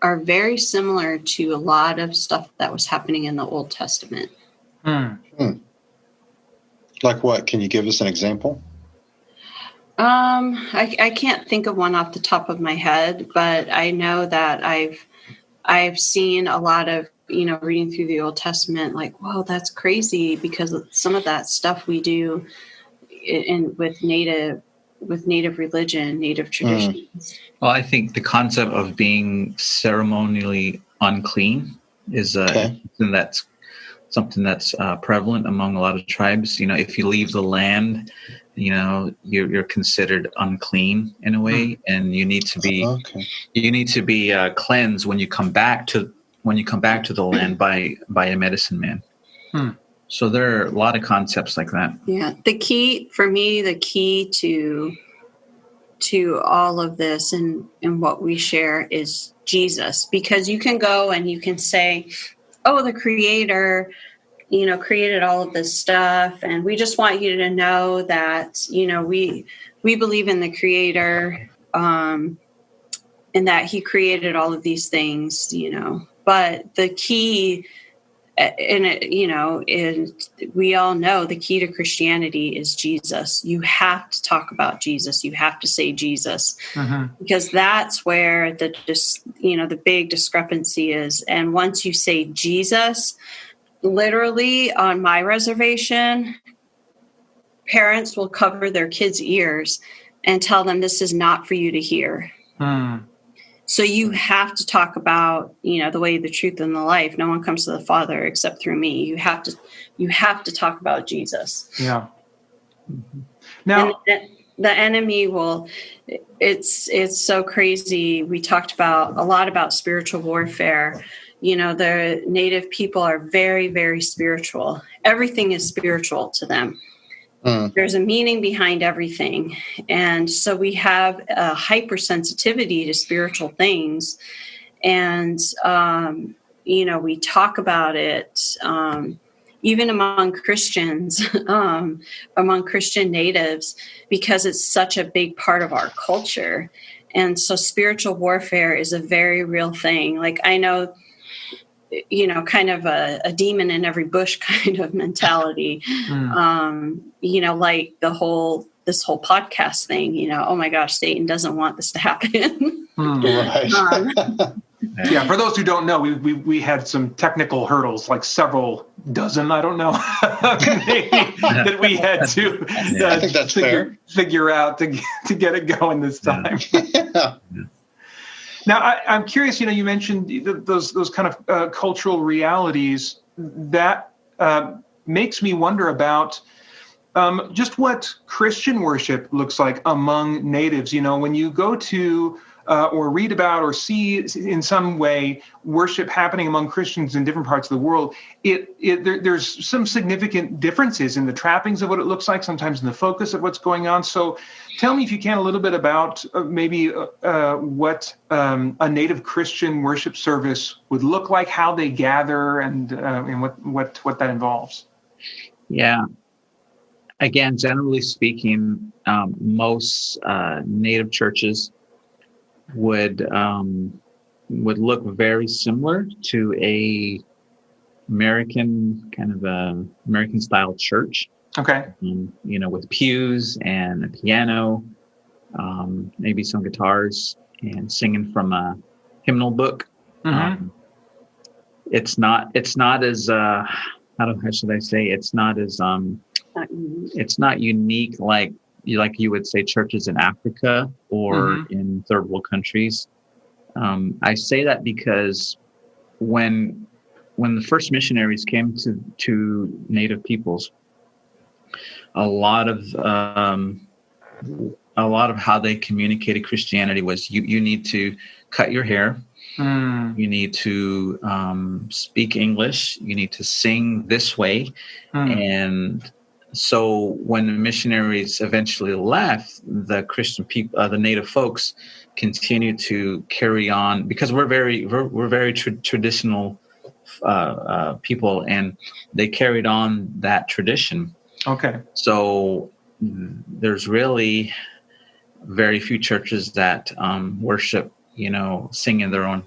are very similar to a lot of stuff that was happening in the Old Testament. Like what? Can you give us an example? I can't think of one off the top of my head, but I know that I've seen a lot of, reading through the Old Testament, like, whoa, that's crazy, because some of that stuff we do with Native religion, Native traditions. Well, I think the concept of being ceremonially unclean is something that's prevalent among a lot of tribes. If you leave the land, you're considered unclean in a way, and you need to be cleansed when you come back to the land by a medicine man. So there are a lot of concepts like that. Yeah, the key to all of this and what we share is Jesus, because you can go and you can say, oh, the creator, created all of this stuff, and we just want you to know that, we believe in the creator, and that he created all of these things, but the key and we all know the key to Christianity is Jesus. You have to talk about Jesus. You have to say Jesus, because that's where the big discrepancy is. And once you say Jesus, literally on my reservation, parents will cover their kids' ears and tell them this is not for you to hear. So you have to talk about, the way, the truth, and the life. No one comes to the Father except through me. You have to talk about Jesus. Yeah. Now, and the enemy will. It's so crazy. We talked a lot about spiritual warfare. The Native people are very, very spiritual. Everything is spiritual to them. There's a meaning behind everything. And so we have a hypersensitivity to spiritual things. And, we talk about it even among Christians, among Christian natives, because it's such a big part of our culture. And so spiritual warfare is a very real thing. Like, I know, kind of a demon in every bush kind of mentality. Like this whole podcast thing, oh my gosh, Satan doesn't want this to happen. Right. Yeah, for those who don't know, we had some technical hurdles, like several dozen, I don't know, that we had to I think that's figure out to get it going this time. Yeah. Now, I'm curious, you mentioned those kind of cultural realities that makes me wonder about just what Christian worship looks like among natives. When you go to or read about or see in some way worship happening among Christians in different parts of the world, there's some significant differences in the trappings of what it looks like, sometimes in the focus of what's going on. So tell me, if you can, a little bit about maybe what a native Christian worship service would look like, how they gather, and what that involves. Yeah. Again, generally speaking, most native churches would look very similar to a American style church. Okay. With pews and a piano, maybe some guitars, and singing from a hymnal book. It's not as how should I say? It's not as it's not unique like you would say churches in Africa or in third world countries. I say that because when the first missionaries came to native peoples, a lot of how they communicated Christianity was you need to cut your hair, you need to speak English, you need to sing this way, and so when the missionaries eventually left, the Christian people, the native folks, continued to carry on, because we're very traditional people, and they carried on that tradition. Okay. So there's really very few churches that worship, singing their own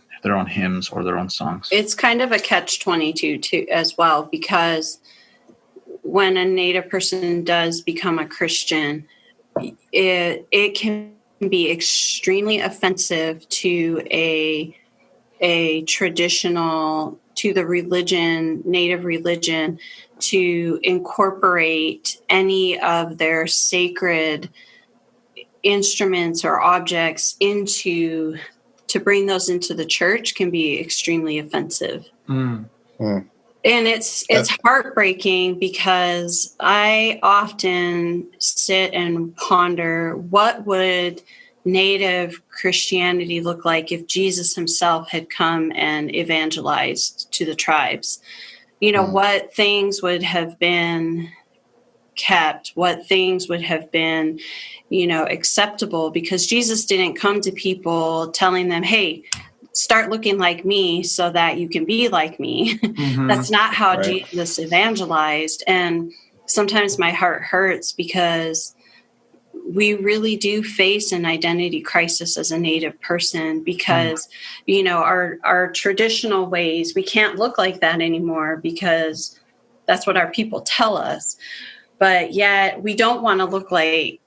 hymns or their own songs. It's kind of a catch-22 too, as well, because when a native person does become a Christian, it can be extremely offensive to a traditional, to the religion, native religion, to incorporate any of their sacred instruments or objects to bring those into the church can be extremely offensive. And it's heartbreaking, because I often sit and ponder, what would native Christianity look like if Jesus himself had come and evangelized to the tribes? What things would have been kept, what things would have been, acceptable, because Jesus didn't come to people telling them, hey, start looking like me so that you can be like me. That's not how Jesus evangelized. And sometimes my heart hurts, because we really do face an identity crisis as a Native person because, our traditional ways, we can't look like that anymore because that's what our people tell us. But yet we don't want to look like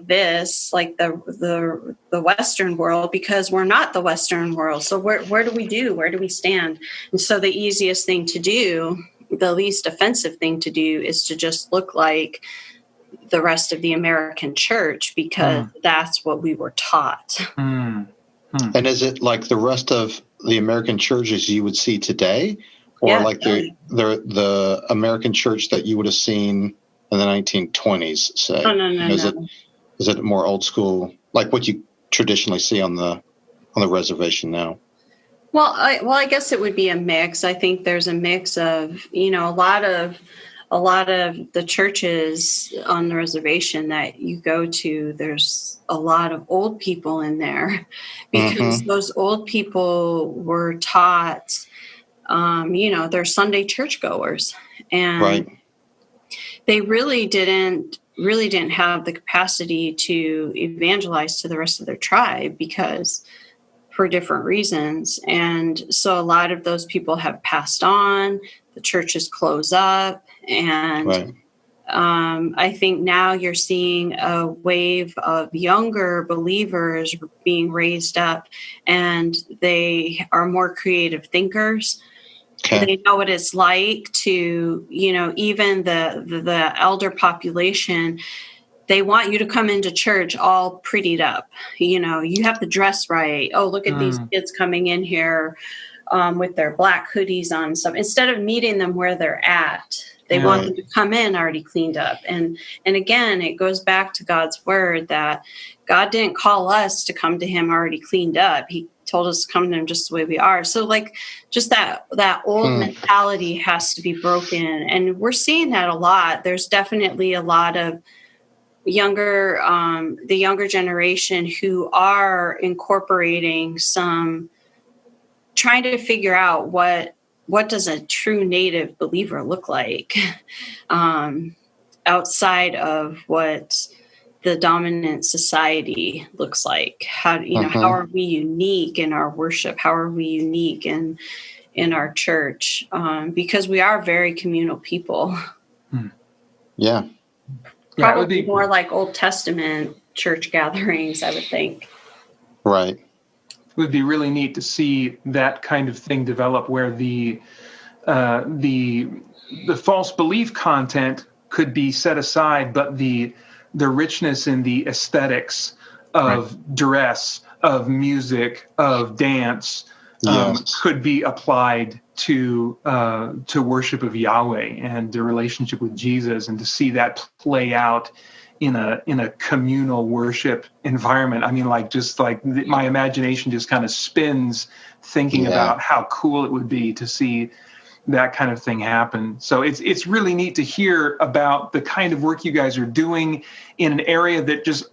this, like the Western world, because we're not the Western world. So where do we stand? And so the easiest thing to do, the least offensive thing to do, is to just look like the rest of the American church because that's what we were taught. And is it like the rest of the American churches you would see today, or like the American church that you would have seen in the 1920s, say? No. Is it more old school, like what you traditionally see on the reservation now? Well, I guess it would be a mix. I think there's a mix of, a lot of the churches on the reservation that you go to, there's a lot of old people in there because those old people were taught, they're Sunday churchgoers, and they really didn't have the capacity to evangelize to the rest of their tribe because for different reasons. And so a lot of those people have passed on, the churches close up. And I think now you're seeing a wave of younger believers being raised up, and they are more creative thinkers. Okay. They know what it's like to, even the elder population, they want you to come into church all prettied up. You have to dress right. Oh, look at these kids coming in here with their black hoodies on and stuff. Instead of meeting them where they're at, they want them to come in already cleaned up. And again, it goes back to God's word that God didn't call us to come to him already cleaned up. He told us to come to him just the way we are. So just that old mentality has to be broken. And we're seeing that a lot. There's definitely a lot of the younger generation who are incorporating trying to figure out what does a true Native believer look like outside of what the dominant society looks like. How are we unique in our worship? How are we unique in our church? Because we are very communal people. Yeah. Probably it would be more like Old Testament church gatherings, I would think. Right. It would be really neat to see that kind of thing develop, where the false belief content could be set aside, but the richness in the aesthetics of dress, of music, of dance could be applied to worship of Yahweh and the relationship with Jesus, and to see that play out in a communal worship environment. I mean, my imagination just kind of spins thinking about how cool it would be to see that kind of thing happen. So it's really neat to hear about the kind of work you guys are doing in an area that just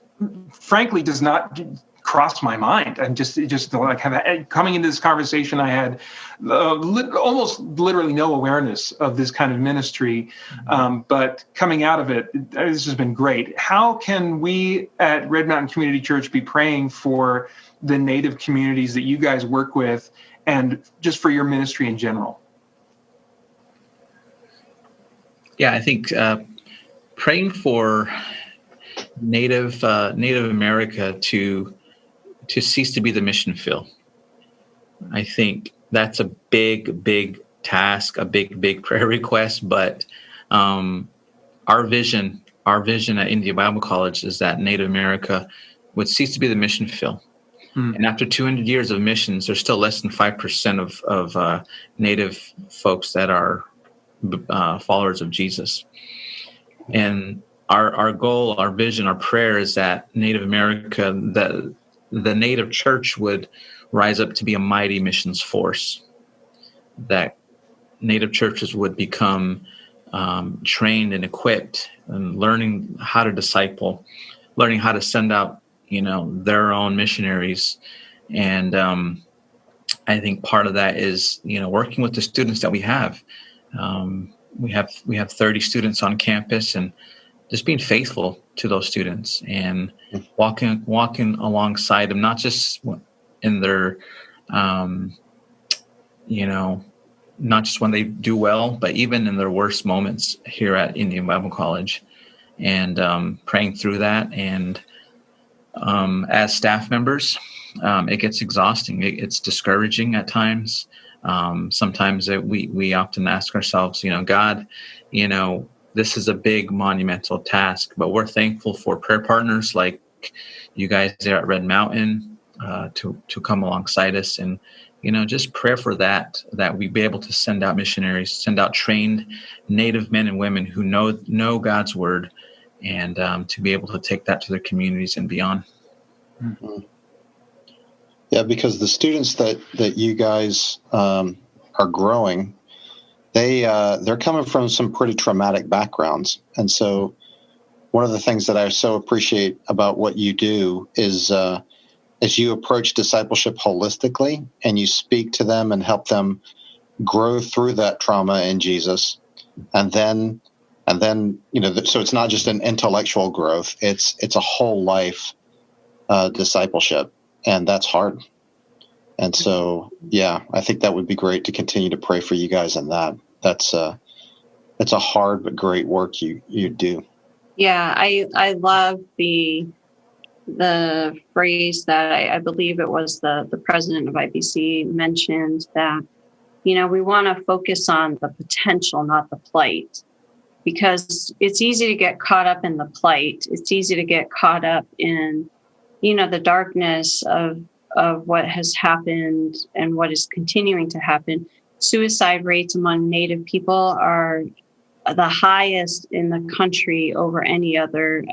frankly does not cross my mind. And just coming into this conversation, I had almost literally no awareness of this kind of ministry. But coming out of it, this has been great. How can we at Red Mountain Community Church be praying for the Native communities that you guys work with, and just for your ministry in general? Yeah, I think praying for Native America to cease to be the mission field. I think that's a big task, a big prayer request. But our vision at India Bible College is that Native America would cease to be the mission field. And after 200 years of missions, there's still less than 5% of Native folks that are followers of Jesus. And our goal, our vision, our prayer is that Native America, the Native church would rise up to be a mighty missions force, that Native churches would become trained and equipped and learning how to disciple, learning how to send out, their own missionaries. And I think part of that is, working with the students that we have. We have 30 students on campus, and just being faithful to those students and walking alongside them, not just in their, not just when they do well, but even in their worst moments here at Indian Bible College, and praying through that. And as staff members, it gets exhausting. It's discouraging at times. Sometimes we often ask ourselves, God, this is a big monumental task, but we're thankful for prayer partners like you guys there at Red Mountain to come alongside us, and just prayer for that we be able to send out missionaries, send out trained Native men and women who know God's word, and to be able to take that to their communities and beyond. Mm-hmm. Yeah, because the students that you guys are growing, they're coming from some pretty traumatic backgrounds, and so one of the things that I so appreciate about what you do is as you approach discipleship holistically, and you speak to them and help them grow through that trauma in Jesus, and then so it's not just an intellectual growth; it's a whole life discipleship, and that's hard. And so, yeah, I think that would be great to continue to pray for you guys in that. It's a hard but great work you do. Yeah, I love the phrase that I believe it was the president of IBC mentioned, that we want to focus on the potential, not the plight, because it's easy to get caught up in the plight. It's easy to get caught up in the darkness of what has happened and what is continuing to happen. Suicide rates among Native people are the highest in the country over any other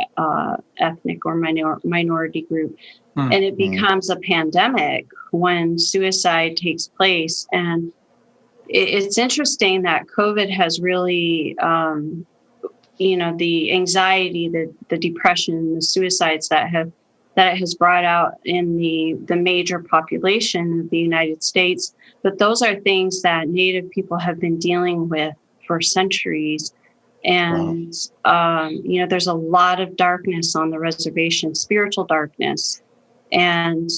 ethnic or minority group. And it becomes a pandemic when suicide takes place. And it's interesting that COVID has really, the anxiety, the depression, the suicides that it has brought out in the major population of the United States. But those are things that Native people have been dealing with for centuries. And, there's a lot of darkness on the reservation, spiritual darkness. And,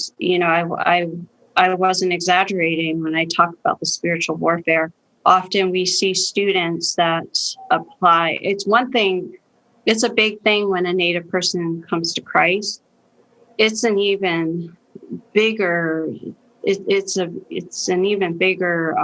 I wasn't exaggerating when I talk about the spiritual warfare. Often we see students that apply. It's one thing, it's a big thing when a Native person comes to Christ. It's an even bigger, it's an even bigger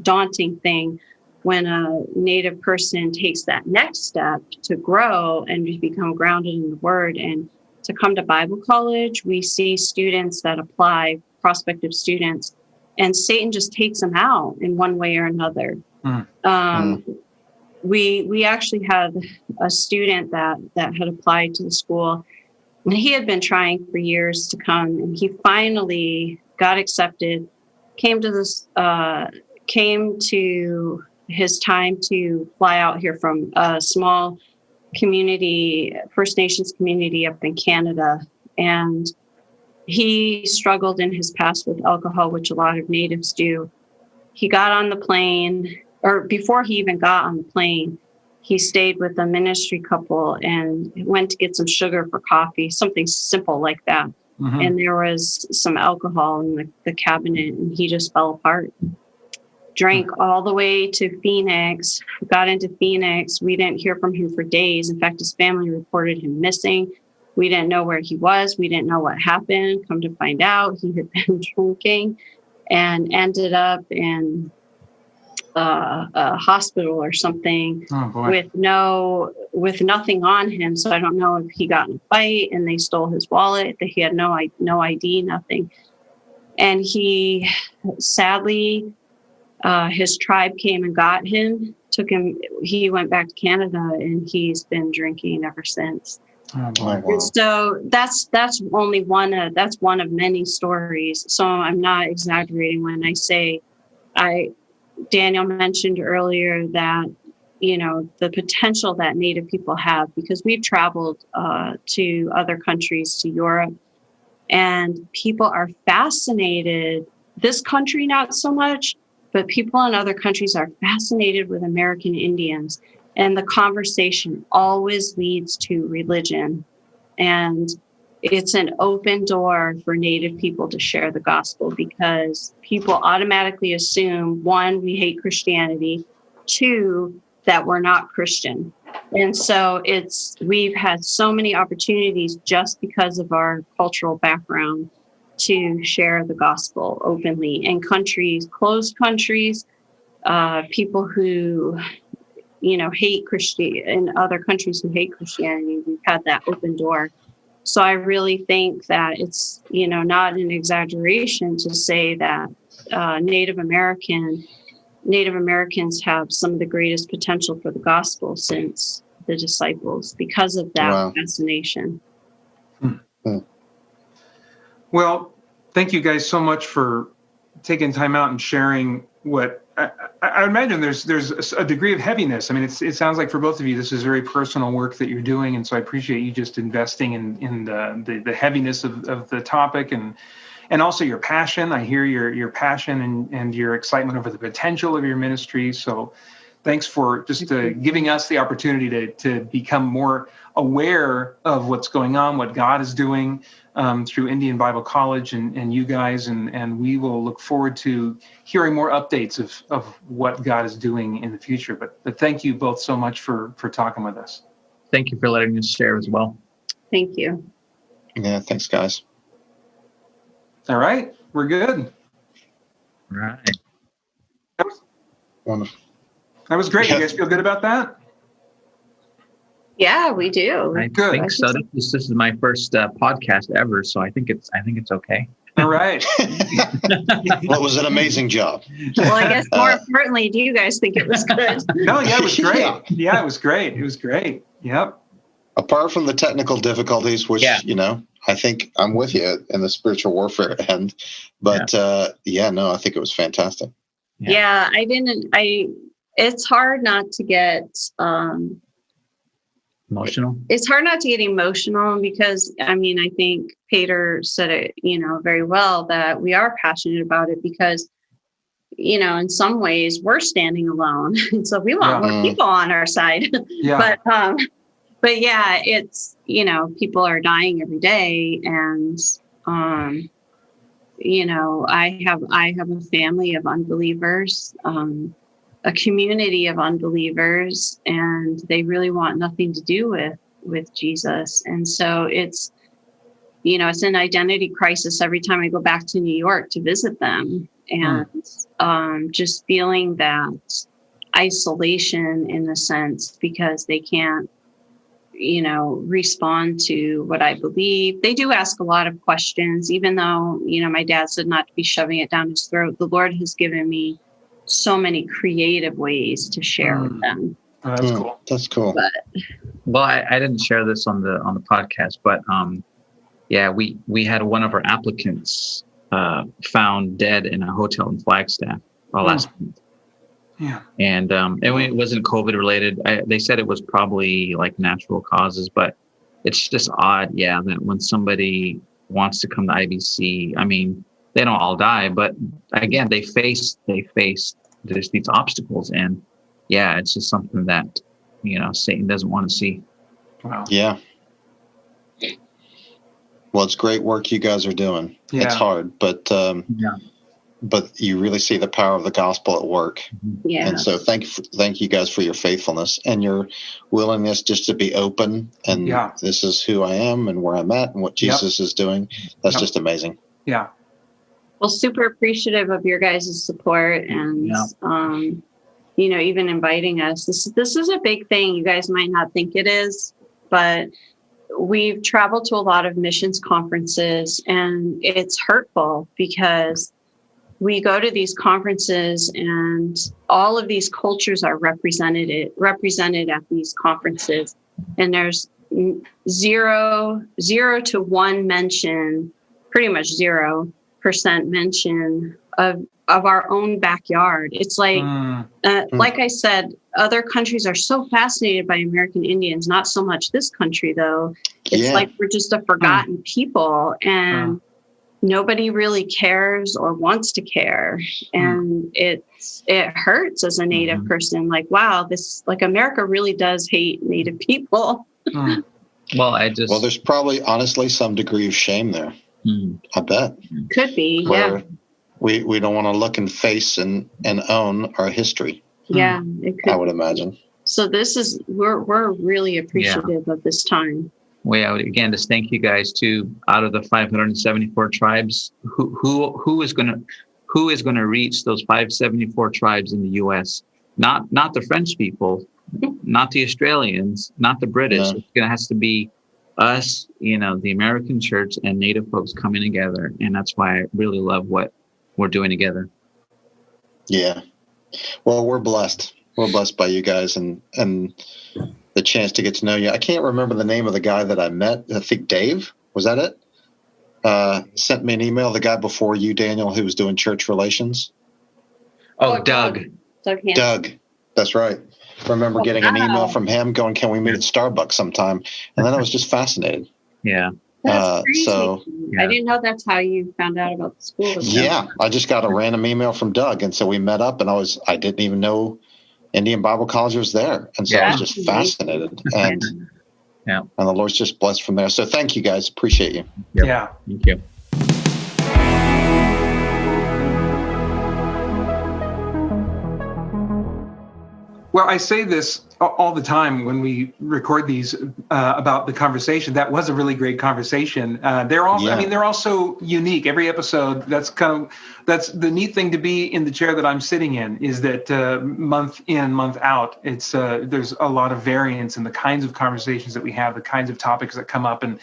daunting thing when a Native person takes that next step to grow and to become grounded in the Word and to come to Bible college. We see students that apply, prospective students, and Satan just takes them out in one way or another. We actually had a student that had applied to the school, and he had been trying for years to come, and he finally got accepted, came to his time to fly out here from a small community, First Nations community up in Canada. And he struggled in his past with alcohol, which a lot of Natives do. He got on the plane, or before he even got on the plane, he stayed with a ministry couple and went to get some sugar for coffee, something simple like that. Mm-hmm. And there was some alcohol in the cabinet, and he just fell apart. Drank all the way to Phoenix, got into Phoenix. We didn't hear from him for days. In fact, his family reported him missing. We didn't know where he was. We didn't know what happened. Come to find out, he had been drinking and ended up in a hospital or something with nothing on him. So I don't know if he got in a fight and they stole his wallet, that he had no ID, nothing. And he sadly, his tribe came and got him, took him. He went back to Canada, and he's been drinking ever since. Oh, wow. And so that's only one of many stories. So I'm not exaggerating when I say Daniel mentioned earlier that, the potential that Native people have, because we've traveled to other countries, to Europe, and people are fascinated. This country, not so much, but people in other countries are fascinated with American Indians. And the conversation always leads to religion. And it's an open door for Native people to share the gospel, because people automatically assume, one, we hate Christianity, two, that we're not Christian. And so we've had so many opportunities just because of our cultural background to share the gospel openly in countries, closed countries, people who, hate Christianity, in other countries who hate Christianity. We've had that open door. So I really think that it's, not an exaggeration to say that Native Americans have some of the greatest potential for the gospel since the disciples, because of that fascination. Well, thank you guys so much for taking time out and sharing what I imagine there's a degree of heaviness. I mean, it sounds like for both of you, this is very personal work that you're doing. And so I appreciate you just investing in the heaviness of the topic and also your passion. I hear your passion and your excitement over the potential of your ministry. So thanks for just giving us the opportunity to become more aware of what's going on, what God is doing through Indian Bible College and you guys. And we will look forward to hearing more updates of what God is doing in the future. But thank you both so much for talking with us. Thank you for letting us share as well. Thank you. Yeah, thanks, guys. All right, we're good. All right. Wonderful. That was great. You guys feel good about that? Yeah, we do. I Good. think so. This is my first podcast ever, so I think it's okay. All right. Well, it was an amazing job. Well, I guess more importantly, do you guys think it was good? No, yeah, it was great. Yeah, it was great. It was great. Yep. Apart from the technical difficulties, which, I think I'm with you in the spiritual warfare end. But I think it was fantastic. Yeah, it's hard not to get emotional. It's hard not to get emotional because, I think Peter said it, very well, that we are passionate about it because, in some ways we're standing alone. And so we want more people on our side. Yeah. But yeah, it's, people are dying every day. And, I have a family of unbelievers, a community of unbelievers, and they really want nothing to do with Jesus. And so it's an identity crisis every time I go back to New York to visit them, and just feeling that isolation in a sense because they can't, respond to what I believe. They do ask a lot of questions, even though, my dad said not to be shoving it down his throat. The Lord has given me so many creative ways to share with them. Oh, that's cool. That's cool. Well, I didn't share this on the podcast, but we had one of our applicants found dead in a hotel in Flagstaff last month. Yeah. And it wasn't COVID related. They said it was probably like natural causes, but it's just odd, that when somebody wants to come to IBC, they don't all die, but again, they face these obstacles, and it's just something that Satan doesn't want to see. Wow. Yeah. Well, it's great work you guys are doing. Yeah. It's hard, but you really see the power of the gospel at work. Yeah. And so thank you guys for your faithfulness and your willingness just to be open. And this is who I am and where I'm at and what Jesus is doing. That's just amazing. Yeah. Well, super appreciative of your guys' support and, even inviting us. This is a big thing. You guys might not think it is, but we've traveled to a lot of missions conferences, and it's hurtful because we go to these conferences and all of these cultures are represented at these conferences. And there's 0 to 1 mention, pretty much 0% mention of our own backyard. It's like, like I said, other countries are so fascinated by American Indians, not so much this country though. It's like we're just a forgotten people. And nobody really cares or wants to care. And it hurts as a Native person. Like, wow, America really does hate Native people. Well, there's probably honestly some degree of shame there. I bet. Could be, yeah. We don't want to look and face and own our history. Yeah, it could. I would imagine. So we're really appreciative of this time. Well, I would again just thank you guys too. Out of the 574 tribes, who is going to reach those 574 tribes in the U.S.? Not the French people, not the Australians, not the British. No. It has to be us, the American church and Native folks coming together, and that's why I really love what we're doing together. Yeah. Well, we're blessed. We're blessed by you guys and the chance to get to know you. I can't remember the name of the guy that I met. I think Dave, was that it? Sent me an email, the guy before you, Daniel, who was doing church relations. Oh, Doug. Doug. That's right. I remember getting an email from him going, can we meet at Starbucks sometime? And then I was just fascinated. Yeah. That's crazy. I didn't know that's how you found out about the school. Yeah. I just got a random email from Doug. And so we met up and I didn't even know Indian Bible College was there. And so I was just fascinated. And the Lord's just blessed from there. So thank you guys. Appreciate you. Yep. Yeah. Thank you. Well, I say this all the time when we record these about the conversation. That was a really great conversation. They're also unique. Every episode, that's the neat thing to be in the chair that I'm sitting in, is that month in, month out, it's there's a lot of variance in the kinds of conversations that we have, the kinds of topics that come up, and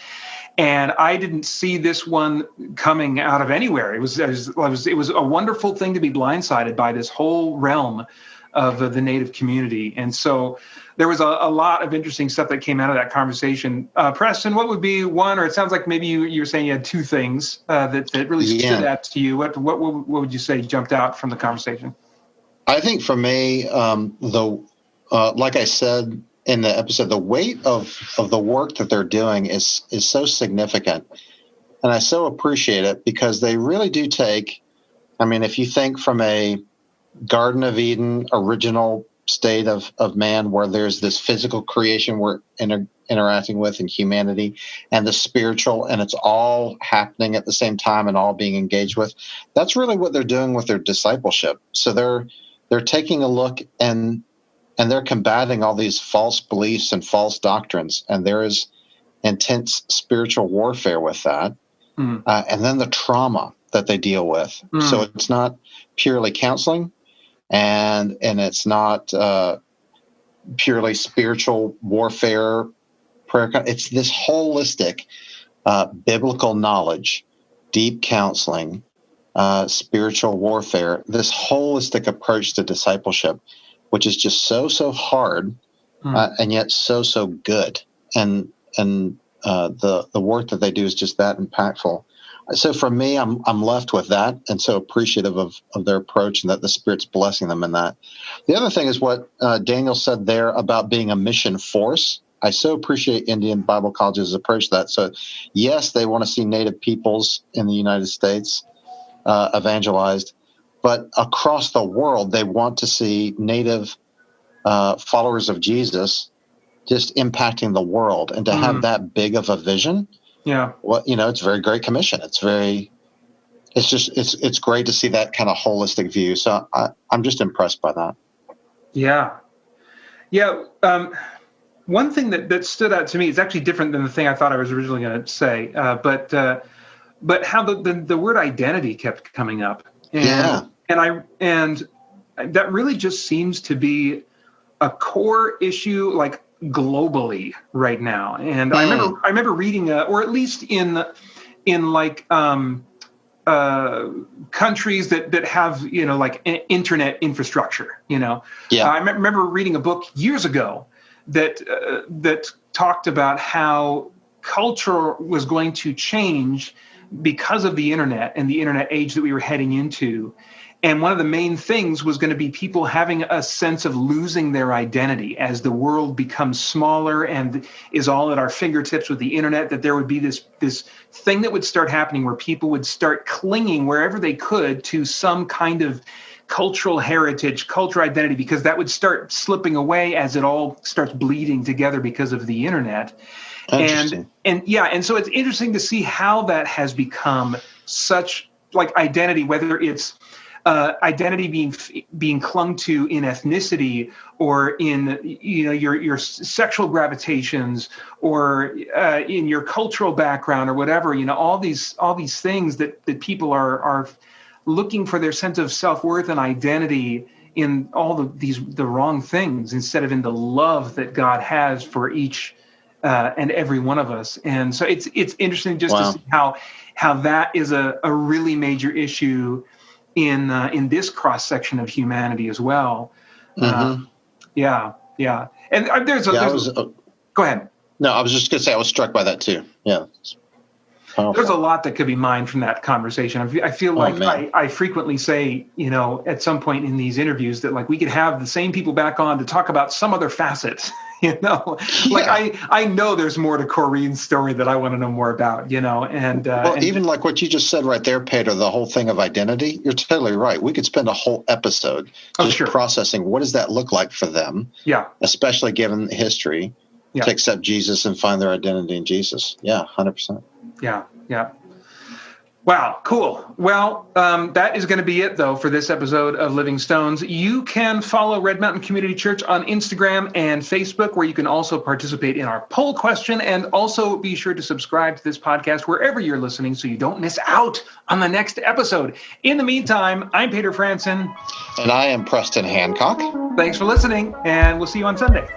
I didn't see this one coming out of anywhere. It was a wonderful thing to be blindsided by this whole realm of the Native community. And so there was a lot of interesting stuff that came out of that conversation. Preston, what would be one, or it sounds like maybe you were saying you had two things that really stood out to you. What would you say jumped out from the conversation? I think for me, like I said in the episode, the weight of the work that they're doing is so significant. And I so appreciate it because they really do take, if you think from a Garden of Eden original state of man, where there's this physical creation we're interacting with in humanity, and the spiritual, and it's all happening at the same time and all being engaged with. That's really what they're doing with their discipleship. So they're taking a look and they're combating all these false beliefs and false doctrines, and there is intense spiritual warfare with that. And then the trauma that they deal with. So it's not purely counseling, and it's not purely spiritual warfare, prayer. It's this holistic biblical knowledge, deep counseling, spiritual warfare, this holistic approach to discipleship, which is just so hard and yet so good. And the work that they do is just that impactful. So for me, I'm left with that, and so appreciative of their approach and that the Spirit's blessing them in that. The other thing is what Daniel said there about being a mission force. I so appreciate Indian Bible College's approach to that. So yes, they want to see Native peoples in the United States evangelized, but across the world, they want to see Native followers of Jesus just impacting the world, and to have that big of a vision. Yeah. Well, it's very Great Commission. It's great to see that kind of holistic view. So I'm just impressed by that. Yeah. Yeah. One thing that stood out to me is actually different than the thing I thought I was originally going to say, but how the word identity kept coming up. And that really just seems to be a core issue, like globally right now. And I remember reading, or at least in like countries that have like internet infrastructure. I remember reading a book years ago that talked about how culture was going to change because of the internet and the internet age that we were heading into. And one of the main things was going to be people having a sense of losing their identity as the world becomes smaller and is all at our fingertips with the internet, that there would be this thing that would start happening where people would start clinging wherever they could to some kind of cultural heritage, cultural identity, because that would start slipping away as it all starts bleeding together because of the internet. And so it's interesting to see how that has become such like identity, whether it's identity being clung to in ethnicity or in your sexual gravitations or in your cultural background or whatever, all these things that people are looking for their sense of self-worth and identity in all the wrong things instead of in the love that God has for each and every one of us. And so it's interesting just to see how that is a really major issue in this cross section of humanity as well. Mm-hmm. And go ahead. No, I was just going to say I was struck by that too. Yeah. There's a lot that could be mined from that conversation. I feel like I frequently say, at some point in these interviews that like we could have the same people back on to talk about some other facet, like I know there's more to Coreen's story that I want to know more about, and even like what you just said right there, Peter, the whole thing of identity, you're totally right. We could spend a whole episode just processing what does that look like for them, especially given history, to accept Jesus and find their identity in Jesus. 100%. Yeah. Wow, cool. Well, that is going to be it, though, for this episode of Living Stones. You can follow Red Mountain Community Church on Instagram and Facebook, where you can also participate in our poll question, and also be sure to subscribe to this podcast wherever you're listening so you don't miss out on the next episode. In the meantime, I'm Peter Franson. And I am Preston Hancock. Thanks for listening, and we'll see you on Sunday.